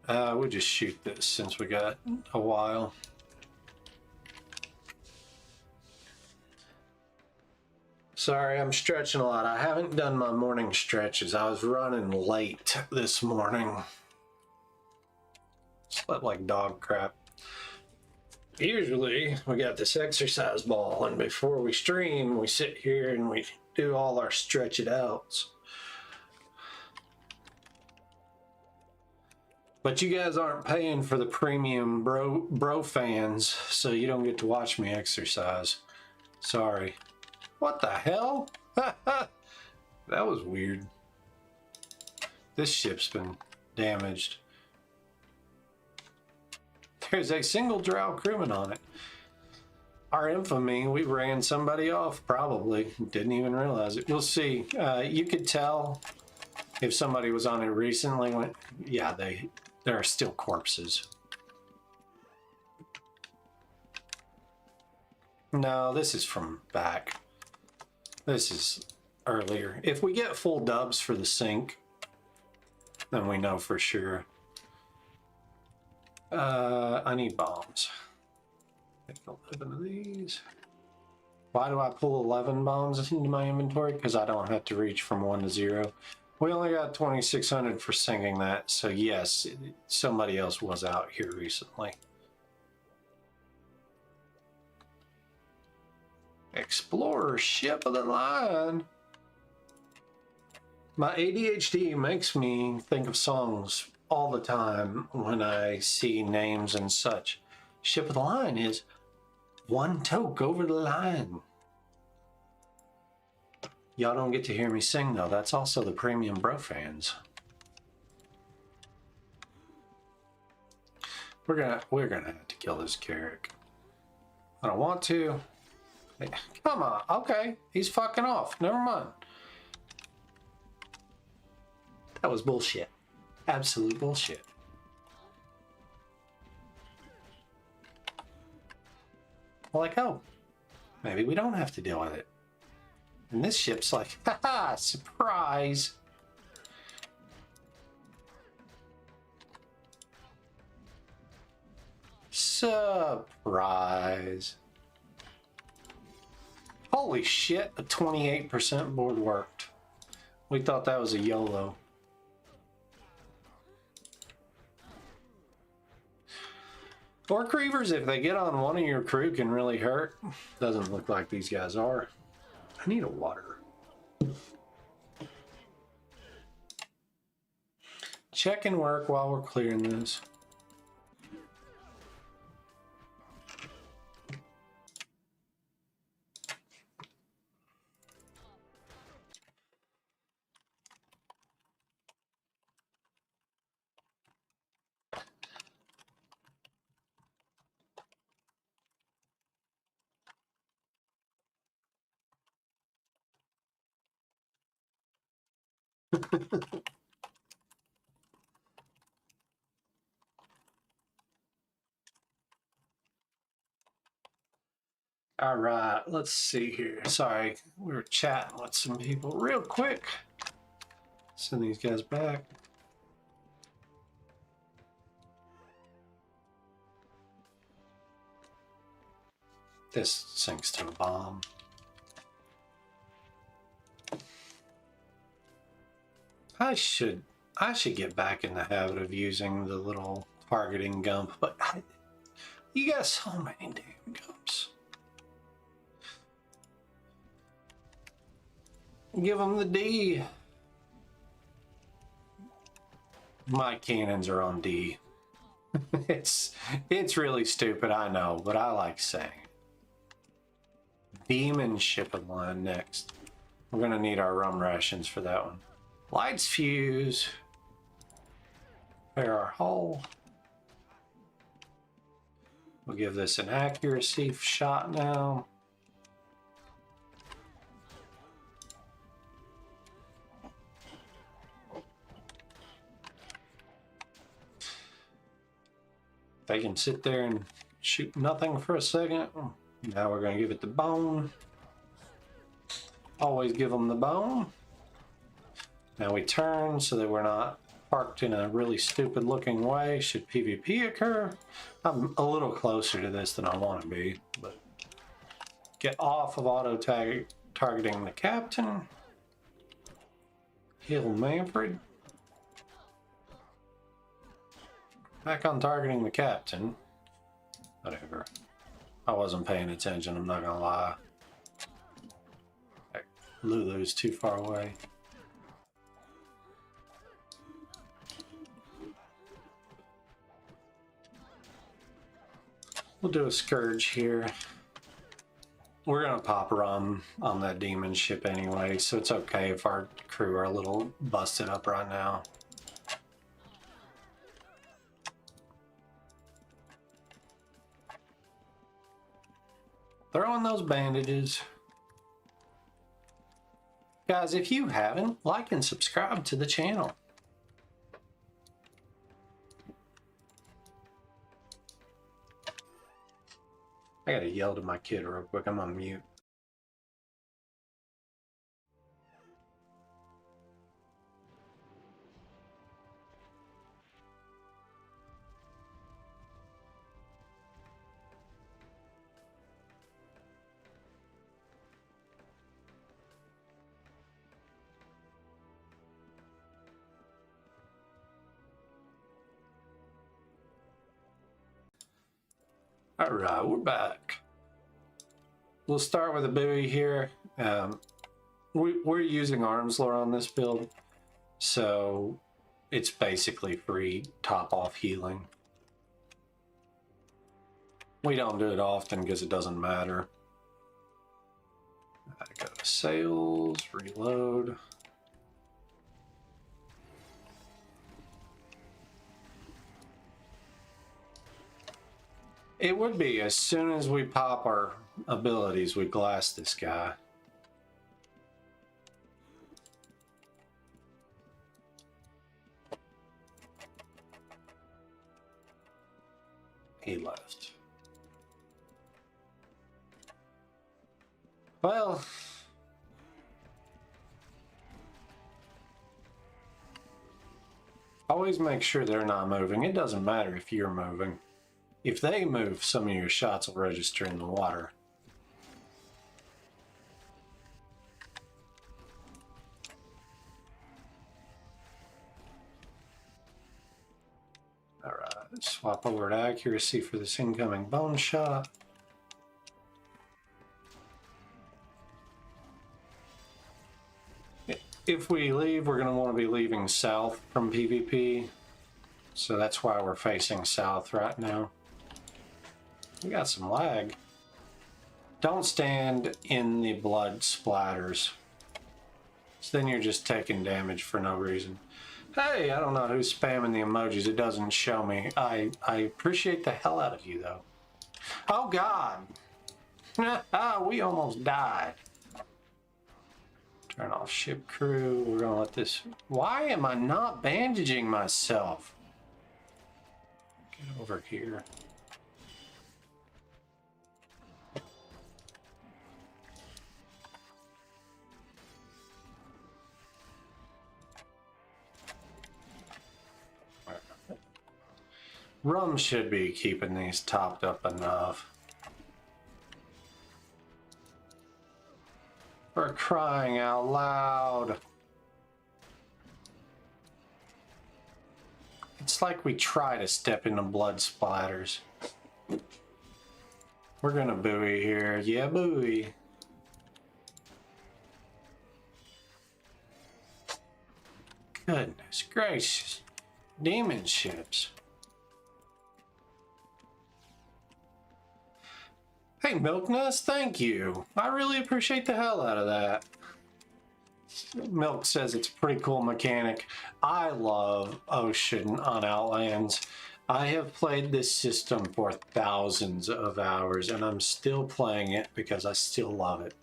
We'll just shoot this since we got a while. Sorry, I'm stretching a lot. I haven't done my morning stretches. I was running late this morning. Slept like dog crap. Usually, we got this exercise ball, and before we stream, we sit here and we do all our stretch it outs. But you guys aren't paying for the premium bro fans, so you don't get to watch me exercise. Sorry. What the hell? That was weird. This ship's been damaged. There's a single drow crewman on it. Our infamy, we ran somebody off, probably. Didn't even realize it. We'll see. You could tell if somebody was on it recently. Yeah, there are still corpses. No, this is from back. This is earlier. If we get full dubs for the sync, then we know for sure. I need bombs. Take 11 of these. Why do I pull 11 bombs into my inventory? Because I don't have to reach from 1 to 0. We only got 2,600 for sinking that, so yes, somebody else was out here recently. Explorer ship of the line. My ADHD makes me think of songs all the time when I see names and such. Ship of the line is one toke over the line. Y'all don't get to hear me sing though. That's also the premium bro fans. We're gonna have to kill this Carrick. I don't want to. Hey, come on. Okay, he's fucking off. Never mind. That was bullshit. Absolute bullshit. Like, oh, maybe we don't have to deal with it. And this ship's like, haha, surprise. Surprise. Holy shit, a 28% board worked. We thought that was a YOLO. Orc Reavers, if they get on one of your crew, can really hurt. Doesn't look like these guys are. I need a water. checking work while we're clearing this. All right, let's see here. Sorry, we were chatting with some people real quick. Send these guys back. This sinks to a bomb. I should get back in the habit of using the little targeting gump, but you got so many damn gumps. Give them the D. My cannons are on D. It's really stupid, I know, but I like saying it. Demon shipping line next. We're gonna need our rum rations for that one. Lights fuse. Repair our hull. We'll give this an accuracy shot now. They can sit there and shoot nothing for a second. Now we're going to give it the bone. Always give them the bone. Now we turn so that we're not parked in a really stupid looking way should PvP occur. I'm a little closer to this than I want to be, but get off of auto targeting the captain. Heal Manfred. Back on targeting the captain. Whatever. I wasn't paying attention, I'm not gonna lie. Lulu's too far away. We'll do a scourge here. We're gonna pop rum on that demon ship anyway, so it's okay if our crew are a little busted up right now. Throw on those bandages. Guys, if you haven't, like and subscribe to the channel. I gotta yell to my kid real quick, I'm on mute. All right, we're back. We'll start with a buoy here. We're using arms lore on this build, so it's basically free top-off healing. We don't do it often because it doesn't matter. I go to sales, reload. It would be as soon as we pop our abilities, we glass this guy. He left. Well, always make sure they're not moving. It doesn't matter if you're moving. If they move, some of your shots will register in the water. Alright, swap over to accuracy for this incoming bone shot. if we leave, we're going to want to be leaving south from PvP. So that's why we're facing south right now. We got some lag. Don't stand in the blood splatters. So then you're just taking damage for no reason. Hey, I don't know who's spamming the emojis. It doesn't show me. I appreciate the hell out of you, though. Oh, God. We almost died. Turn off ship crew. We're going to let this... Why am I not bandaging myself? Get over here. Rum should be keeping these topped up enough. For crying out loud. It's like we try to step into blood splatters. We're gonna buoy here. Yeah, buoy. Goodness gracious. Demon ships. Hey, Milkness, thank you. I really appreciate the hell out of that. Milk says it's a pretty cool mechanic. I love Ocean on Outlands. I have played this system for thousands of hours, and I'm still playing it because I still love it.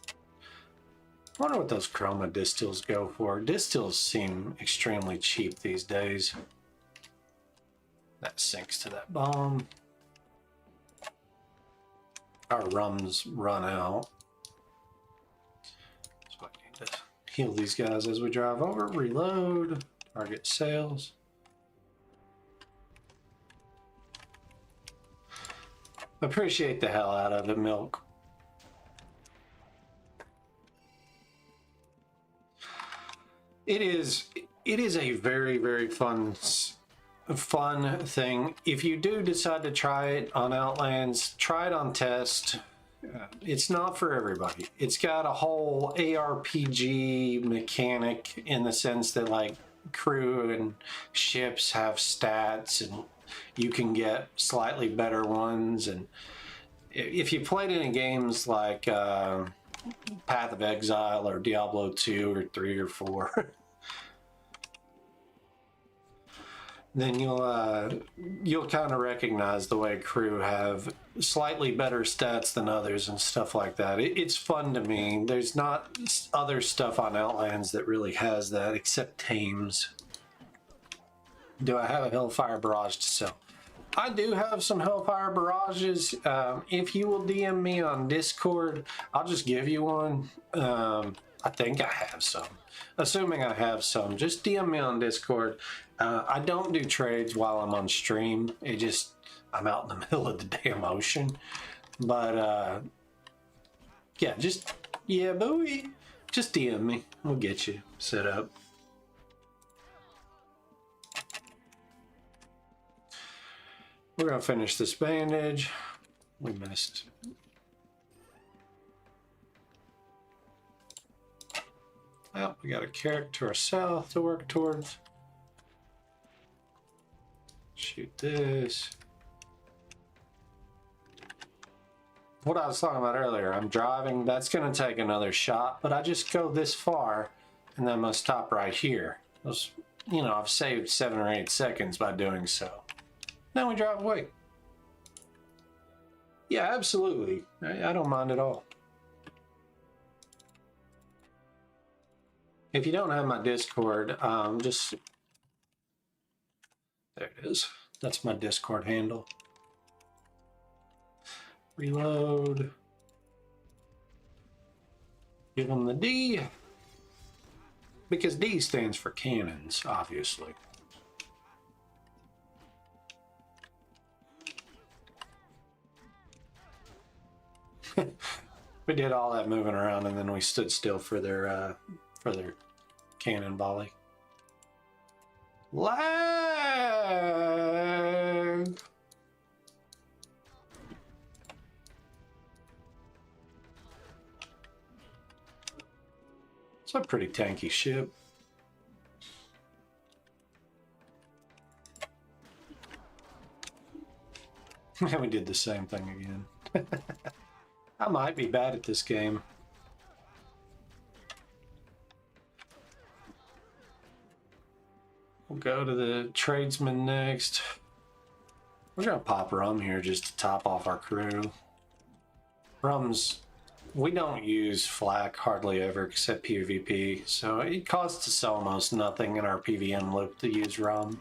I wonder what those chroma distills go for. Distills seem extremely cheap these days. That sinks to that bomb. Our rum's run out. So I need to heal these guys as we drive over. Reload. Target sales. Appreciate the hell out of it, Milk. It is a very, very fun thing. If you do decide to try it on Outlands, try it on test. It's not for everybody. It's got a whole ARPG mechanic in the sense that like crew and ships have stats and you can get slightly better ones. And if you played any games like Path of Exile or Diablo 2 or 3 or 4, then you'll kind of recognize the way crew have slightly better stats than others and stuff like that. It's fun to me. There's not other stuff on Outlands that really has that except Thames. Do I have a Hellfire Barrage to sell? I do have some Hellfire Barrages. If you will DM me on Discord, I'll just give you one. I think I have some. Assuming I have some, just DM me on Discord. I don't do trades while I'm on stream. I'm out in the middle of the damn ocean. But yeah, buoy. Just DM me. We'll get you set up. We're gonna finish this bandage. We missed. Well, we got a carrot to our south to work towards. Shoot this. What I was talking about earlier, I'm driving. That's going to take another shot, but I just go this far, and then I'm going to stop right here. I've saved 7 or 8 seconds by doing so. Now we drive away. Yeah, absolutely. I don't mind at all. If you don't have my Discord, just... There it is. That's my Discord handle. Reload. Give them the D. Because D stands for cannons, obviously. We did all that moving around and then we stood still for their cannon volley. Lag! It's a pretty tanky ship. And we did the same thing again. I might be bad at this game. We'll go to the tradesman next. We're gonna pop rum here just to top off our crew. Rum's, we don't use flak hardly ever except PvP, so it costs us almost nothing in our PvM loop to use rum.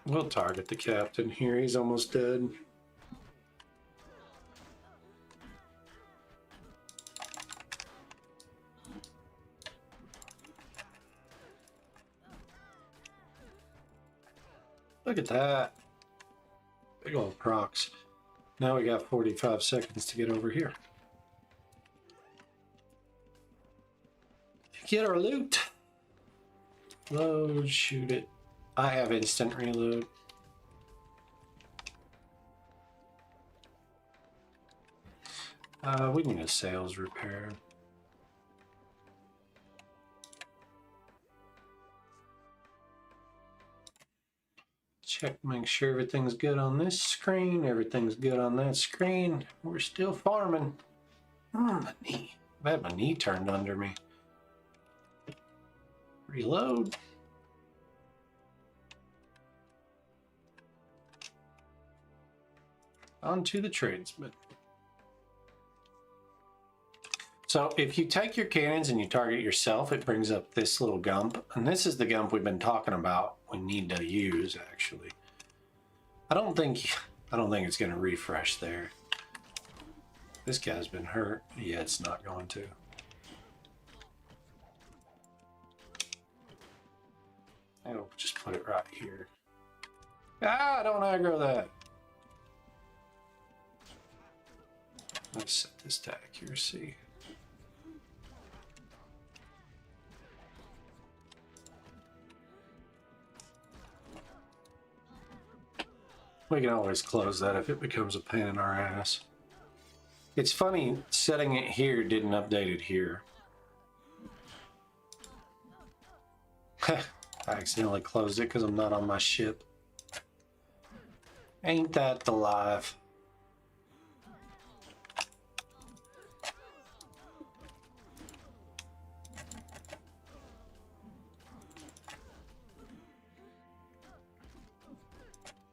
We'll target the captain here, he's almost dead. Look at that. Big old procs. Now we got 45 seconds to get over here. Get our loot. Load, shoot it. I have instant reload. We need a sales repair. Check, make sure everything's good on this screen, everything's good on that screen. We're still farming. My knee. I had my knee turned under me. Reload. On to the tradesman. So if you take your cannons and you target yourself, it brings up this little gump. And this is the gump we've been talking about we need to use, actually. I don't think it's going to refresh there. This guy's been hurt. Yeah, it's not going to. I'll just put it right here. Ah, don't aggro that. Let's set this to accuracy. We can always close that if it becomes a pain in our ass. It's funny, setting it here didn't update it here. I accidentally closed it because I'm not on my ship. Ain't that the life?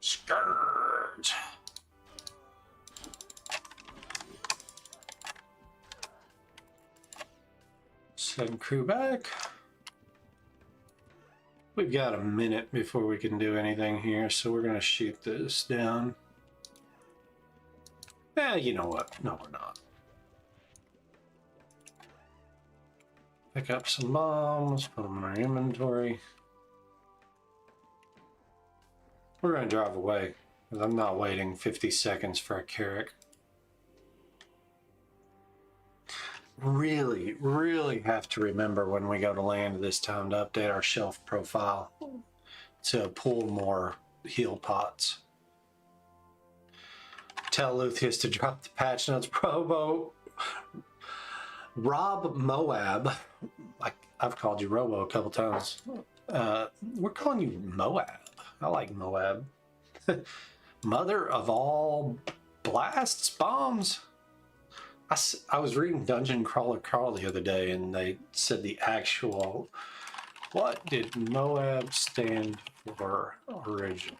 Scourge. Send crew back. We've got a minute before we can do anything here, so we're gonna shoot this down. You know what? No, we're not. Pick up some bombs, put them in our inventory. We're gonna drive away, because I'm not waiting 50 seconds for a carrack. Really have to remember when we go to land this time to update our shelf profile to pull more heal pots. Tell Luthus to drop the patch notes. Rob Moab, I've called you Robo a couple times. We're calling you Moab. I like Moab. Mother of all blasts, bombs. I was reading Dungeon Crawler Carl the other day, and they said the actual, what did Moab stand for originally?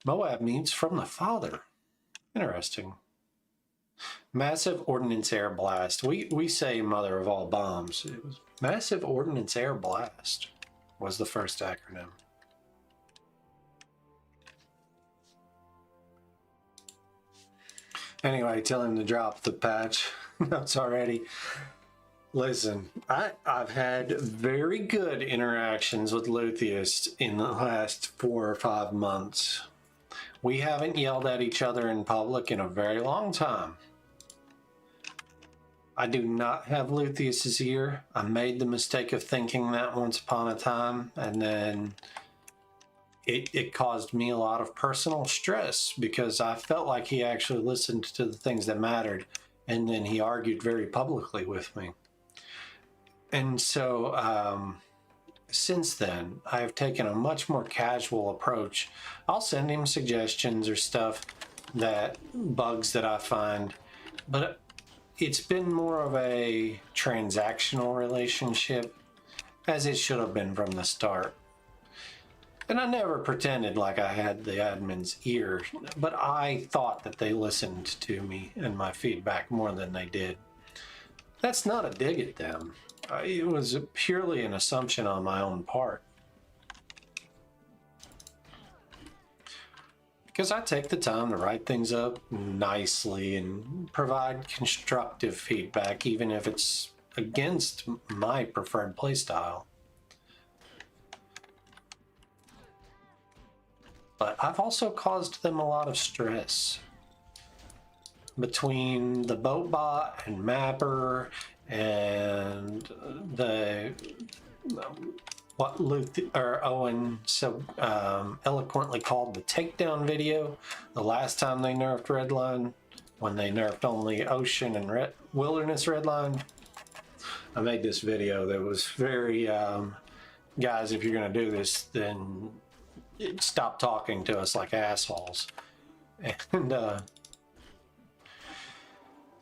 Moab means from the father. Interesting. Massive Ordnance Air Blast. We say Mother of all bombs. It was Massive Ordnance Air Blast was the first acronym. Anyway, tell him to drop the patch notes already. Listen, I've had very good interactions with Luthus in the last 4 or 5 months. We haven't yelled at each other in public in a very long time. I do not have Luthus's ear. I made the mistake of thinking that once upon a time, and then it caused me a lot of personal stress because I felt like he actually listened to the things that mattered, and then he argued very publicly with me. And so since then, I have taken a much more casual approach. I'll send him suggestions or stuff, that bugs that I find, but it's been more of a transactional relationship, as it should have been from the start. And I never pretended like I had the admin's ear, but I thought that they listened to me and my feedback more than they did. That's not a dig at them. It was purely an assumption on my own part. Because I take the time to write things up nicely and provide constructive feedback, even if it's against my preferred playstyle. But I've also caused them a lot of stress. Between the boat bot and mapper and the what Luke or Owen so eloquently called the takedown video, the last time they nerfed Redline, when they nerfed only Ocean and Wilderness Redline. I made this video that was very, guys, if you're going to do this, then stop talking to us like assholes. And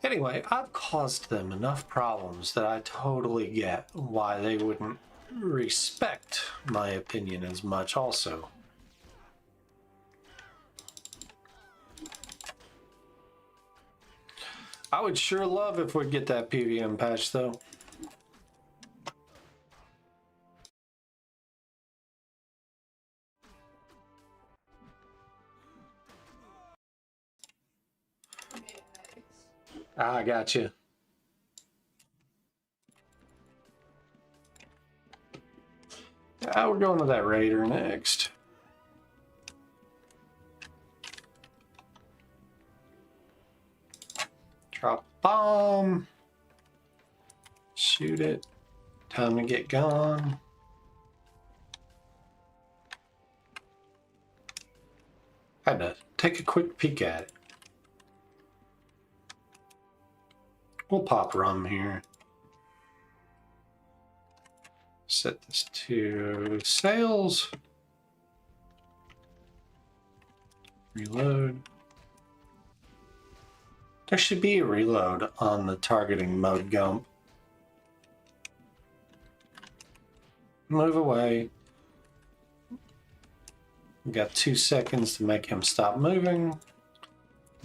anyway, I've caused them enough problems that I totally get why they wouldn't respect my opinion as much also. I would sure love if we'd get that PvM patch though. I got you. We're going to that raider next. Drop a bomb. Shoot it. Time to get gone. Had to take a quick peek at it. We'll pop rum here. Set this to sails. Reload. There should be a reload on the targeting mode gump. Move away. We got 2 seconds to make him stop moving.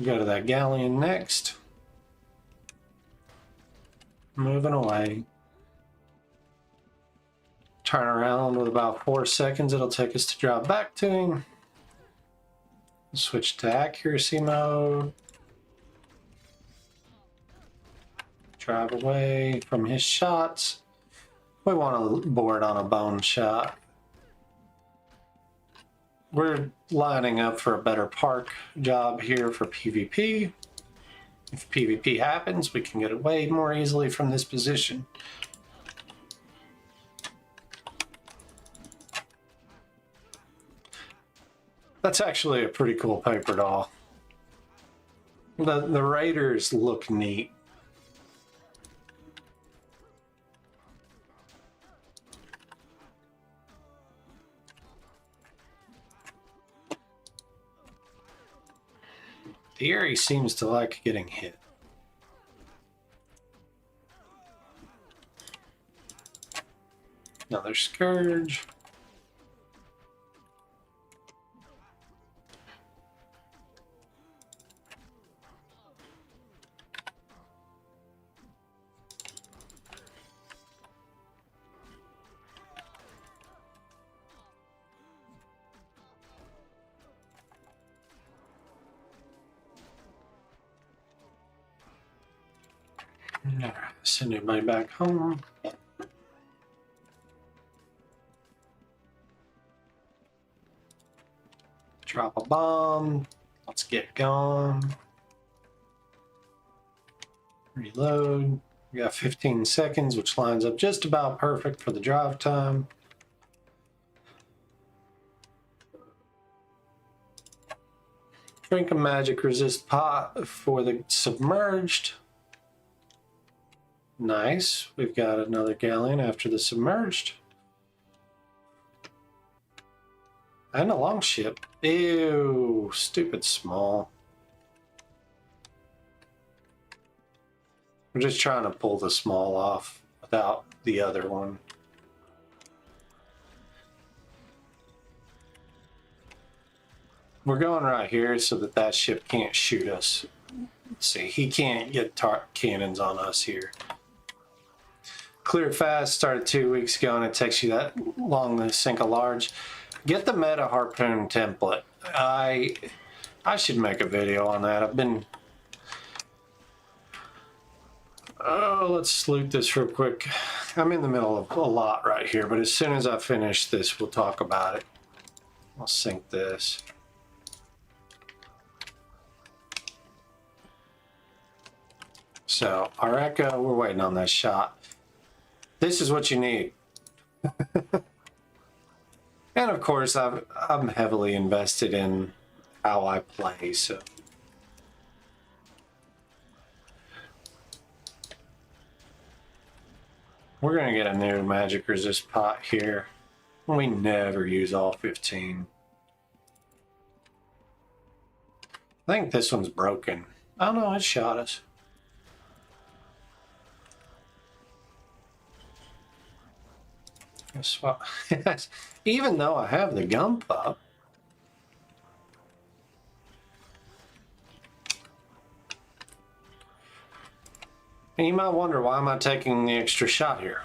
Go to that galleon next. Moving away. Turn around with about 4 seconds. It'll take us to drop back to him. Switch to accuracy mode. Drive away from his shots. We want to board on a bone shot. We're lining up for a better park job here for PvP. If PvP happens, we can get away more easily from this position. That's actually a pretty cool paper doll. The raiders look neat. The Aerie seems to like getting hit. Another Scourge. Send everybody back home. Drop a bomb. Let's get going. Reload. We got 15 seconds, which lines up just about perfect for the drive time. Drink a magic resist pot for the submerged. Nice. We've got another galleon after the submerged. And a long ship. Ew, stupid small. We're just trying to pull the small off without the other one. We're going right here so that that ship can't shoot us. Let's see, he can't get cannons on us here. Clear fast, started 2 weeks ago, and it takes you that long to sink a large. Get the meta harpoon template. I should make a video on that. I've been... Oh, let's loot this real quick. I'm in the middle of a lot right here, but as soon as I finish this, we'll talk about it. I'll sink this. So, our echo, we're waiting on that shot. This is what you need. And of course, I'm heavily invested in how I play, so. We're gonna get a new magic resist pot here. We never use all 15. I think this one's broken. Oh no, it shot us. Swap. Even though I have the gun pop. And you might wonder, why am I taking the extra shot here?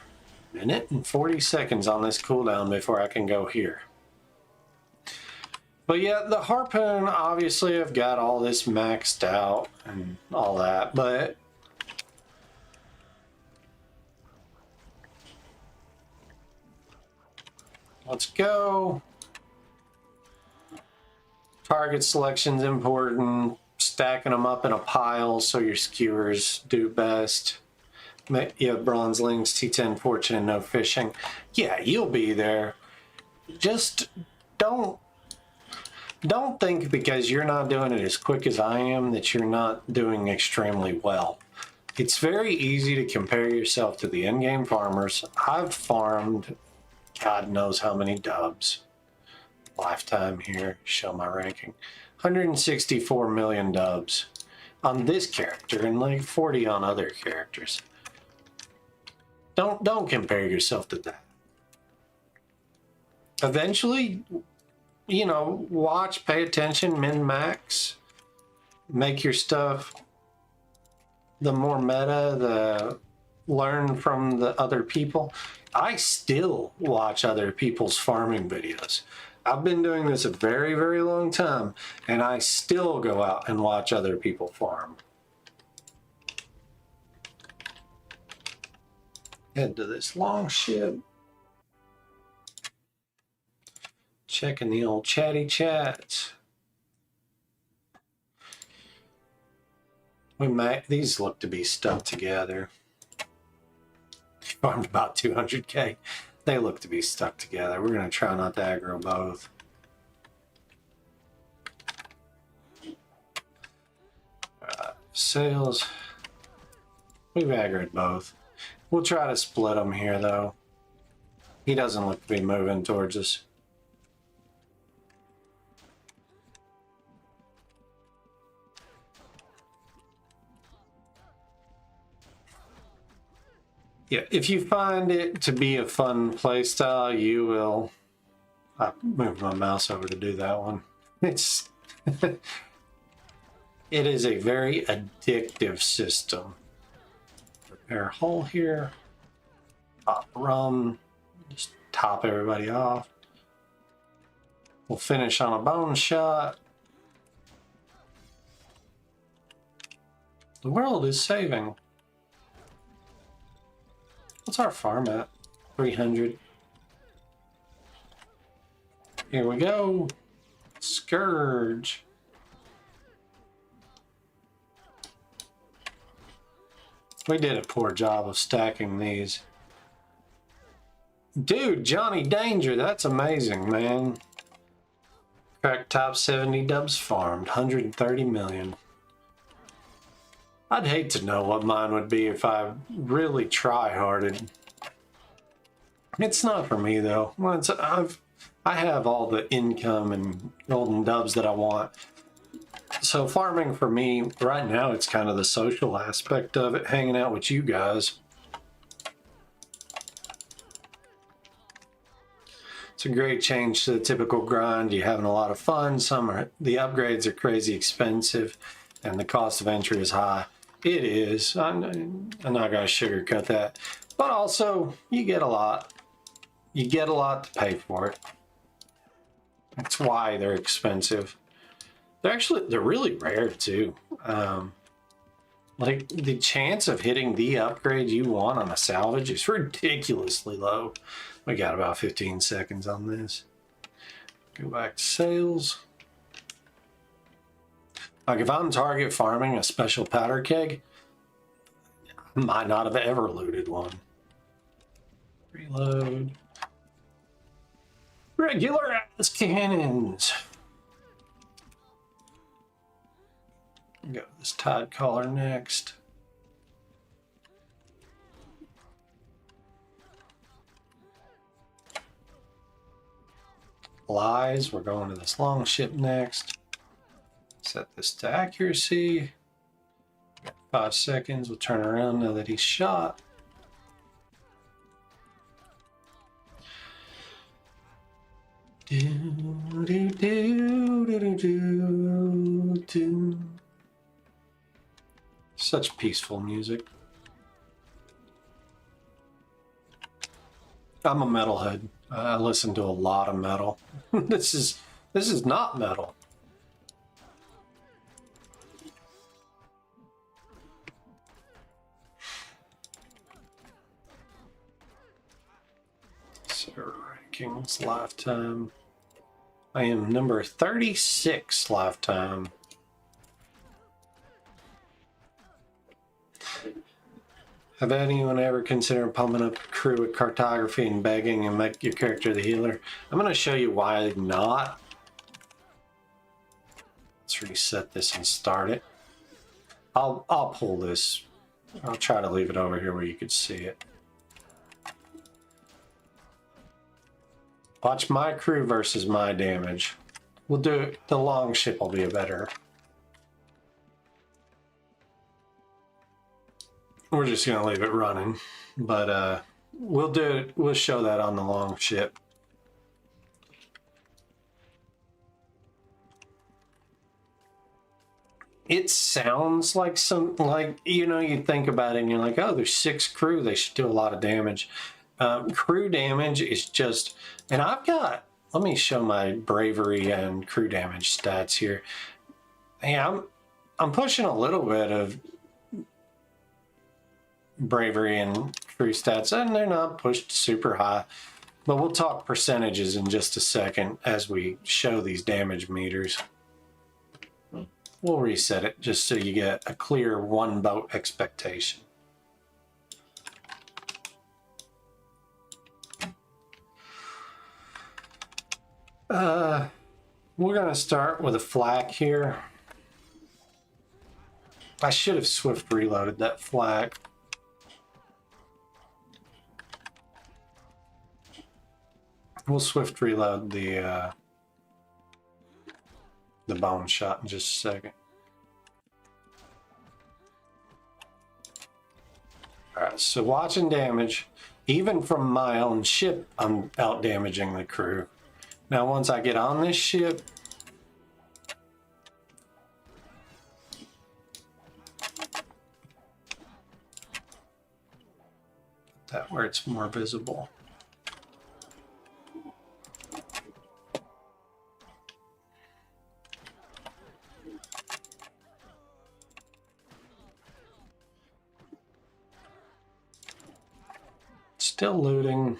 Minute and 40 seconds on this cooldown before I can go here. But yeah, the harpoon, obviously I've got all this maxed out and all that, but let's go. Target selection's important. Stacking them up in a pile so your skewers do best. You have bronzelings, T10 fortune, and no fishing. Yeah, you'll be there. Just don't think because you're not doing it as quick as I am that you're not doing extremely well. It's very easy to compare yourself to the endgame farmers. I've farmed God knows how many dubs. Lifetime here, show my ranking. 164 million dubs on this character and like 40 on other characters. Don't compare yourself to that. Eventually, you know, watch, pay attention, min-max, make your stuff the more meta, the learn from the other people. I still watch other people's farming videos. I've been doing this a very, very long time, and I still go out and watch other people farm. Head to this long ship. Checking the old chatty chats. These look to be stuck together. Farmed about 200k. They look to be stuck together. We're going to try not to aggro both. Sails. We've aggroed both. We'll try to split them here, though. He doesn't look to be moving towards us. Yeah, if you find it to be a fun playstyle, you will... I moved my mouse over to do that one. It's... It is a very addictive system. Repair hull here. Pop rum. Just top everybody off. We'll finish on a bone shot. The world is saving. What's our farm at? 300. Here we go. Scourge. We did a poor job of stacking these. Dude, Johnny Danger, that's amazing, man. Crack top 70 dubs farmed, 130 million. I'd hate to know what mine would be if I really try-harded. It's not for me though. I have all the income and golden dubs that I want. So farming for me right now, it's kind of the social aspect of it, hanging out with you guys. It's a great change to the typical grind. You're having a lot of fun. The upgrades are crazy expensive and the cost of entry is high. It is. I'm not going to sugarcoat that. But also, you get a lot. You get a lot to pay for it. That's why they're expensive. They're really rare too. Like the chance of hitting the upgrade you want on a salvage is ridiculously low. We got about 15 seconds on this. Go back to sales. Like if I'm target farming a special powder keg, I might not have ever looted one. Reload. Regular ass cannons. Go this Tide collar next. Lies, we're going to this long ship next. Set this to accuracy. 5 seconds, we'll turn around now that he's shot. Such peaceful music. I'm a metalhead. I listen to a lot of metal. This is not metal. So rankings lifetime. I am number 36 lifetime. Have anyone ever considered pumping up a crew with cartography and begging and make your character the healer? I'm going to show you why not. Let's reset this and start it. I'll pull this. I'll try to leave it over here where you can see it. Watch my crew versus my damage. We'll do it. The long ship will be a better. We're just gonna leave it running, but we'll do it. We'll show that on the long ship. It sounds like you think about it and you're like, oh, there's 6 crew. They should do a lot of damage. Crew damage is just, and let me show my bravery and crew damage stats here. Yeah, I'm pushing a little bit of bravery and crew stats, and they're not pushed super high, but we'll talk percentages in just a second as we show these damage meters. We'll reset it just so you get a clear one boat expectation. We're gonna start with a flak here. I should have swift reloaded that flak. We'll swift reload the bone shot in just a second. Alright, so watching damage. Even from my own ship, I'm out damaging the crew. Now once I get on this ship, that where it's more visible. Still looting.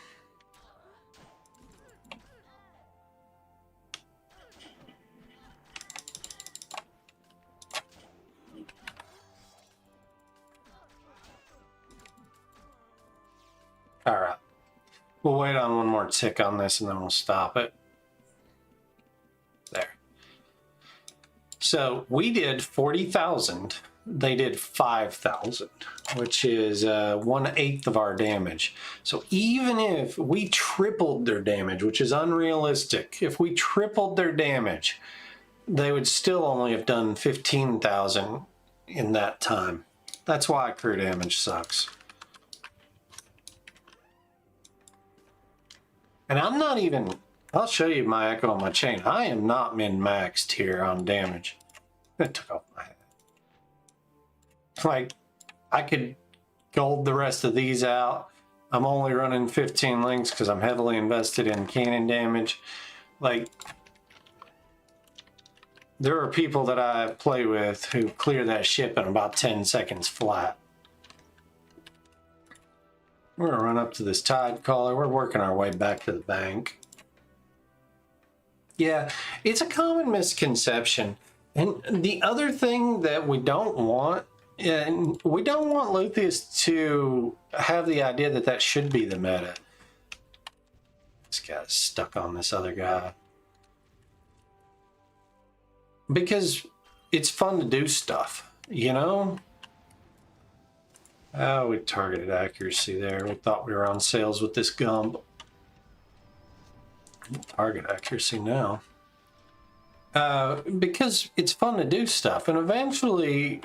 All right. We'll wait on one more tick on this and then we'll stop it. There. So we did 40,000. They did 5,000, which is 1/8 of our damage. So even if we tripled their damage, which is unrealistic, if we tripled their damage, they would still only have done 15,000 in that time. That's why crew damage sucks. And I'm not even, I'll show you my echo on my chain. I am not min-maxed here on damage. It took off my head. Like, I could gold the rest of these out. I'm only running 15 links because I'm heavily invested in cannon damage. Like, there are people that I play with who clear that ship in about 10 seconds flat. We're gonna run up to this tide caller. We're working our way back to the bank. Yeah, it's a common misconception. And the other thing that we don't want, and we don't want Luthus to have the idea that that should be the meta. This guy's stuck on this other guy. Because it's fun to do stuff, you know? Oh, we targeted accuracy there. We thought we were on sales with this gump. Target accuracy now. Because it's fun to do stuff, and eventually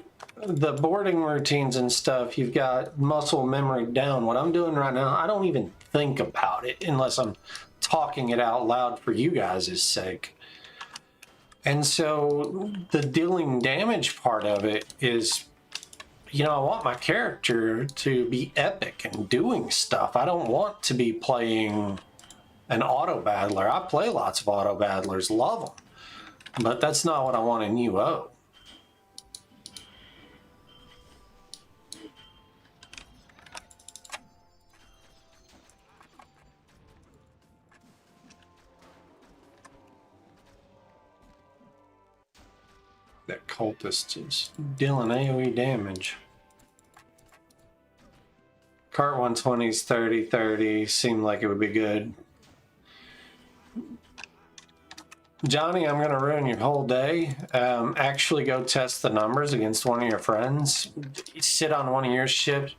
the boarding routines and stuff, you've got muscle memory down. What I'm doing right now, I don't even think about it unless I'm talking it out loud for you guys' sake. And so the dealing damage part of it is, you know, I want my character to be epic and doing stuff. I don't want to be playing an auto battler. I play lots of auto battlers, love them. But that's not what I want in UO. That cultist is dealing AoE damage. Cart 120s, 30-30 seemed like it would be good. Johnny, I'm going to ruin your whole day. Actually go test the numbers against one of your friends. Sit on one of your ships.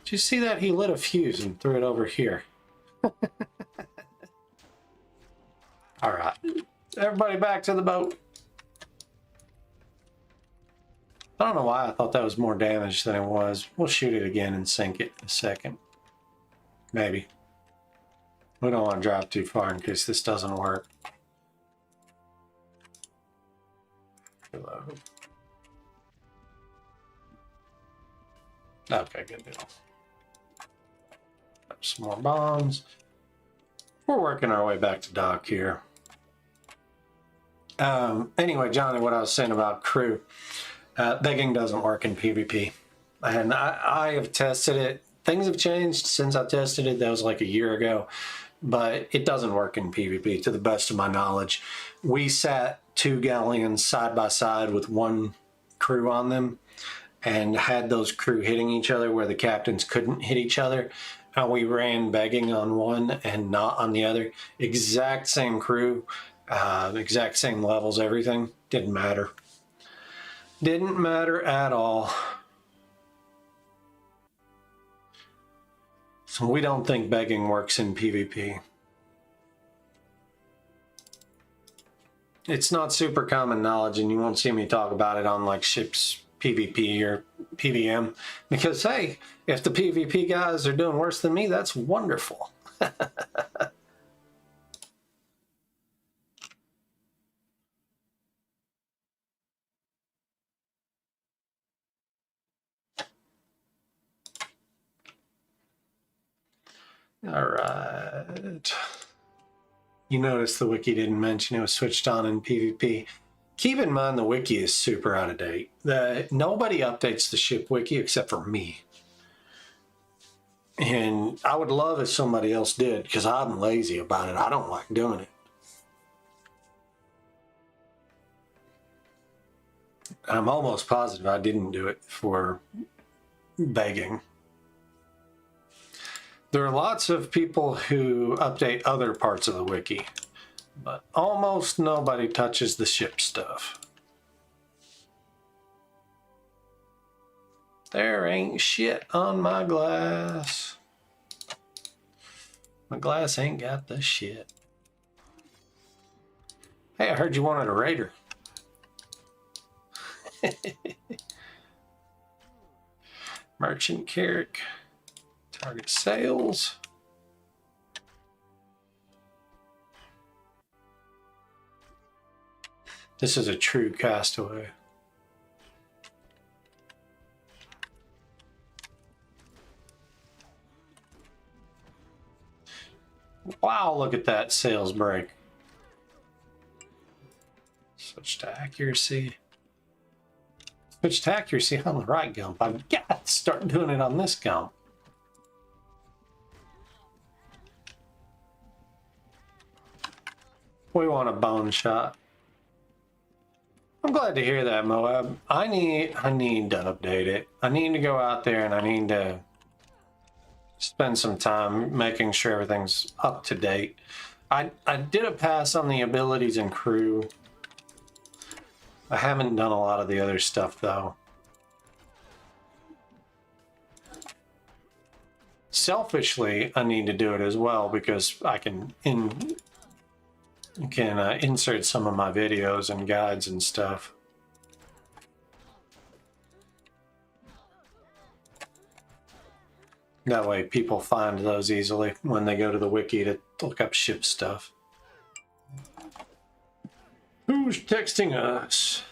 Did you see that? He lit a fuse and threw it over here. All right. Everybody back to the boat. I don't know why I thought that was more damage than it was. We'll shoot it again and sink it in a second. Maybe. We don't want to drive too far in case this doesn't work. Hello. Okay, good deal. Some more bombs. We're working our way back to dock here. Anyway, Johnny, what I was saying about crew. Begging doesn't work in PvP. And I have tested it. Things have changed since I tested it. That was like a year ago. But it doesn't work in PvP, to the best of my knowledge. We sat 2 galleons side by side with one crew on them and had those crew hitting each other where the captains couldn't hit each other. And we ran begging on one and not on the other. Exact same crew, exact same levels, everything. Didn't matter. Didn't matter at all. So we don't think begging works in PvP. It's not super common knowledge, and you won't see me talk about it on like ships PvP or PvM, because hey, if the PvP guys are doing worse than me, that's wonderful. All right. You notice the wiki didn't mention it was switched on in PvP. Keep in mind the wiki is super out of date. Nobody updates the ship wiki except for me. And I would love if somebody else did, because I'm lazy about it. I don't like doing it. I'm almost positive I didn't do it for begging. There are lots of people who update other parts of the wiki. but almost nobody touches the ship stuff. There ain't shit on my glass. My glass ain't got the shit. Hey, I heard you wanted a raider. Merchant Carrick. Target sales. This is a true castaway. Wow, look at that sales break. Switch to accuracy. Switch to accuracy on the right gump. I've got to start doing it on this gump. We want a bone shot. I'm glad to hear that, Moab. I need to update it. I need to go out there and I need to spend some time making sure everything's up to date. I did a pass on the abilities and crew. I haven't done a lot of the other stuff though. Selfishly, I need to do it as well because I can insert some of my videos and guides and stuff. That way people find those easily when they go to the wiki to look up ship stuff. Who's texting us?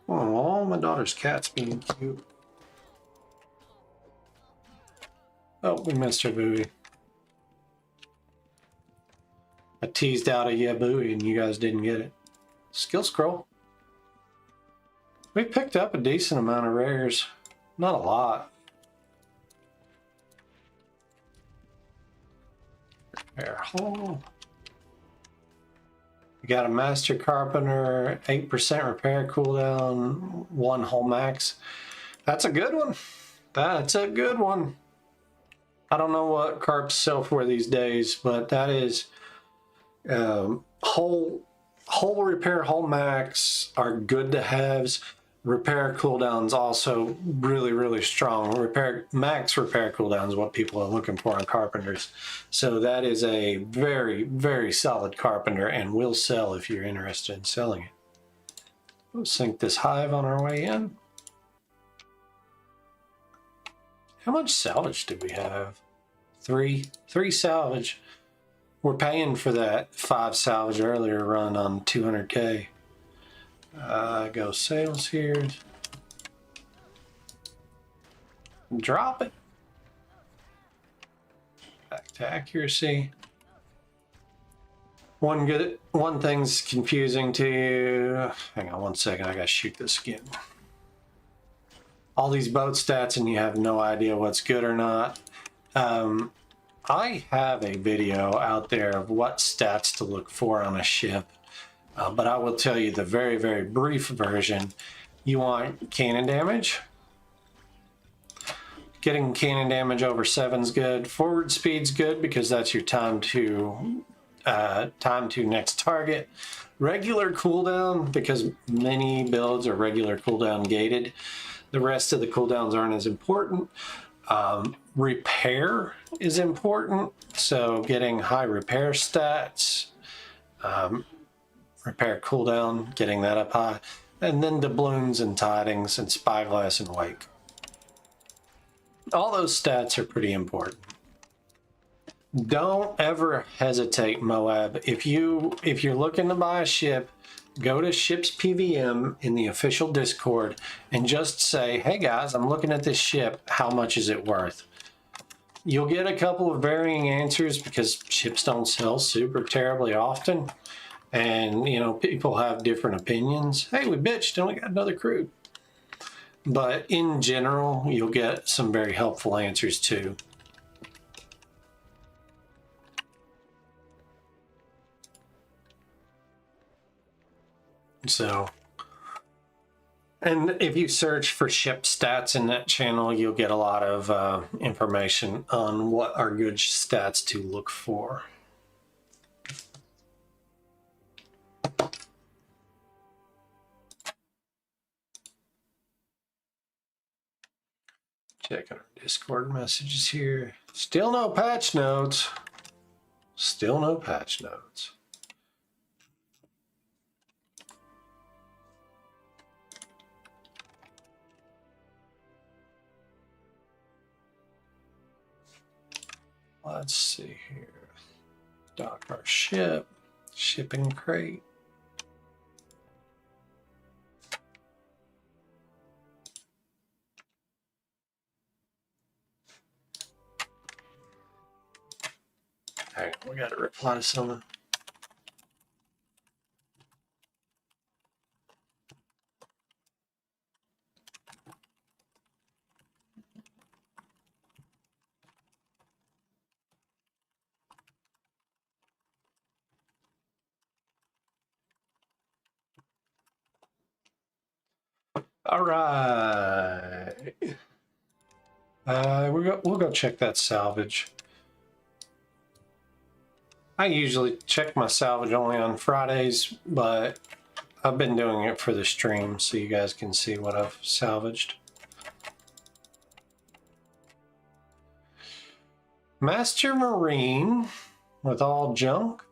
Oh, my daughter's cat's being cute. Oh, we missed her buoy. I teased out a yeah buoy and you guys didn't get it. Skill scroll. We picked up a decent amount of rares. Not a lot. Repair hull. We got a master carpenter, 8% repair cooldown, 1 hull max. That's a good one. That's a good one. I don't know what carps sell for these days, but that is hull repair, hull max are good to haves. Repair cooldowns also really strong. Max repair cooldown is what people are looking for on carpenters. So that is a very solid carpenter and will sell if you're interested in selling it. We'll sink this hive on our way in. How much salvage do we have? Three salvage. We're paying for that 5 salvage earlier run on 200k. Go sales here. Drop it. Back to accuracy. One thing's confusing to you. Hang on 1 second, I gotta shoot this again. All these boat stats and you have no idea what's good or not. I have a video out there of what stats to look for on a ship. But I will tell you the very brief version. You want cannon damage. Getting cannon damage over 7's good. Forward speed's good because that's your time to next target. Regular cooldown, because many builds are regular cooldown gated. The rest of the cooldowns aren't as important. Repair is important, so getting high repair stats. Repair cooldown, getting that up high, and then doubloons and tidings and spyglass and wake. All those stats are pretty important. Don't ever hesitate, Moab. If you're looking to buy a ship, go to Ships PvM in the official Discord and just say, hey guys, I'm looking at this ship, how much is it worth? You'll get a couple of varying answers because ships don't sell super terribly often. And, you know, people have different opinions. Hey, we bitched and we got another crew. But in general, you'll get some very helpful answers too. So, And if you search for ship stats in that channel, you'll get a lot of information on what are good stats to look for. Checking our Discord messages here. Still no patch notes. Still no patch notes. Let's see here. Dock our ship. Shipping crate. Hang on, we gotta reply to someone. All right. We'll go check that salvage. I usually check my salvage only on Fridays, but I've been doing it for the stream so you guys can see what I've salvaged. Master Marine with all junk.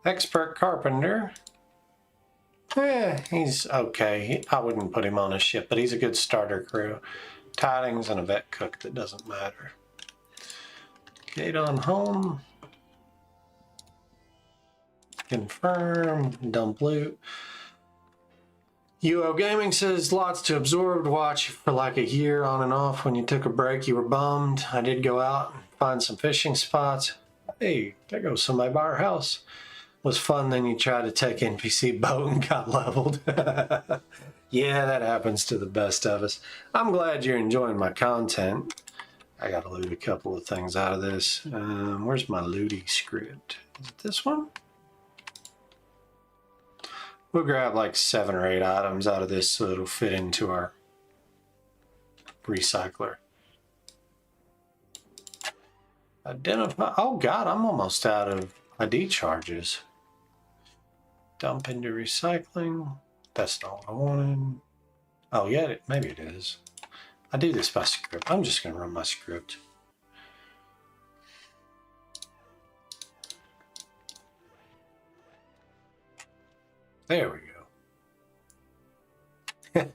Expert Carpenter. He's okay. I wouldn't put him on a ship, but he's a good starter crew. Tidings and a vet cook, that doesn't matter. Gate on home. Confirm. Dump loot. UO Gaming says lots to absorb. Watch for like a year on and off. When you took a break, you were bummed. I did go out and find some fishing spots. Hey, there goes somebody by our house. Was fun, then you tried to take NPC boat and got leveled. Yeah, that happens to the best of us. I'm glad you're enjoying my content. I gotta loot a couple of things out of this. Where's my looting script? Is it this one? We'll grab like 7 or 8 items out of this so it'll fit into our recycler. Identify. Oh God, I'm almost out of ID charges. Dump into recycling. That's not what I wanted. Oh yeah, maybe it is. I do this by script. I'm just gonna run my script. There we go.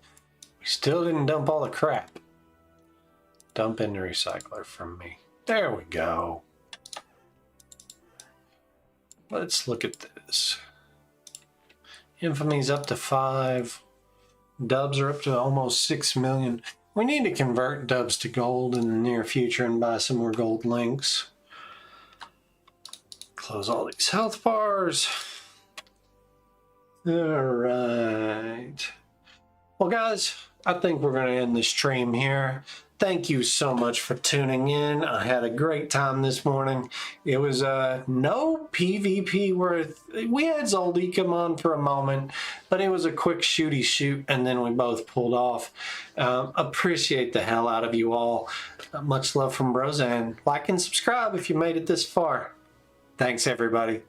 We still didn't dump all the crap. Dump into recycler from me. There we go. Let's look at this. Infamy's up to 5. Dubs are up to almost 6 million. We need to convert dubs to gold in the near future and buy some more gold links. Close all these health bars. All right. Well, guys, I think we're going to end the stream here. Thank you so much for tuning in. I had a great time this morning. It was no PvP worth. We had Zoldy come on for a moment, but it was a quick shooty shoot, and then we both pulled off. Appreciate the hell out of you all. Much love from Roseanne. Like and subscribe if you made it this far. Thanks, everybody.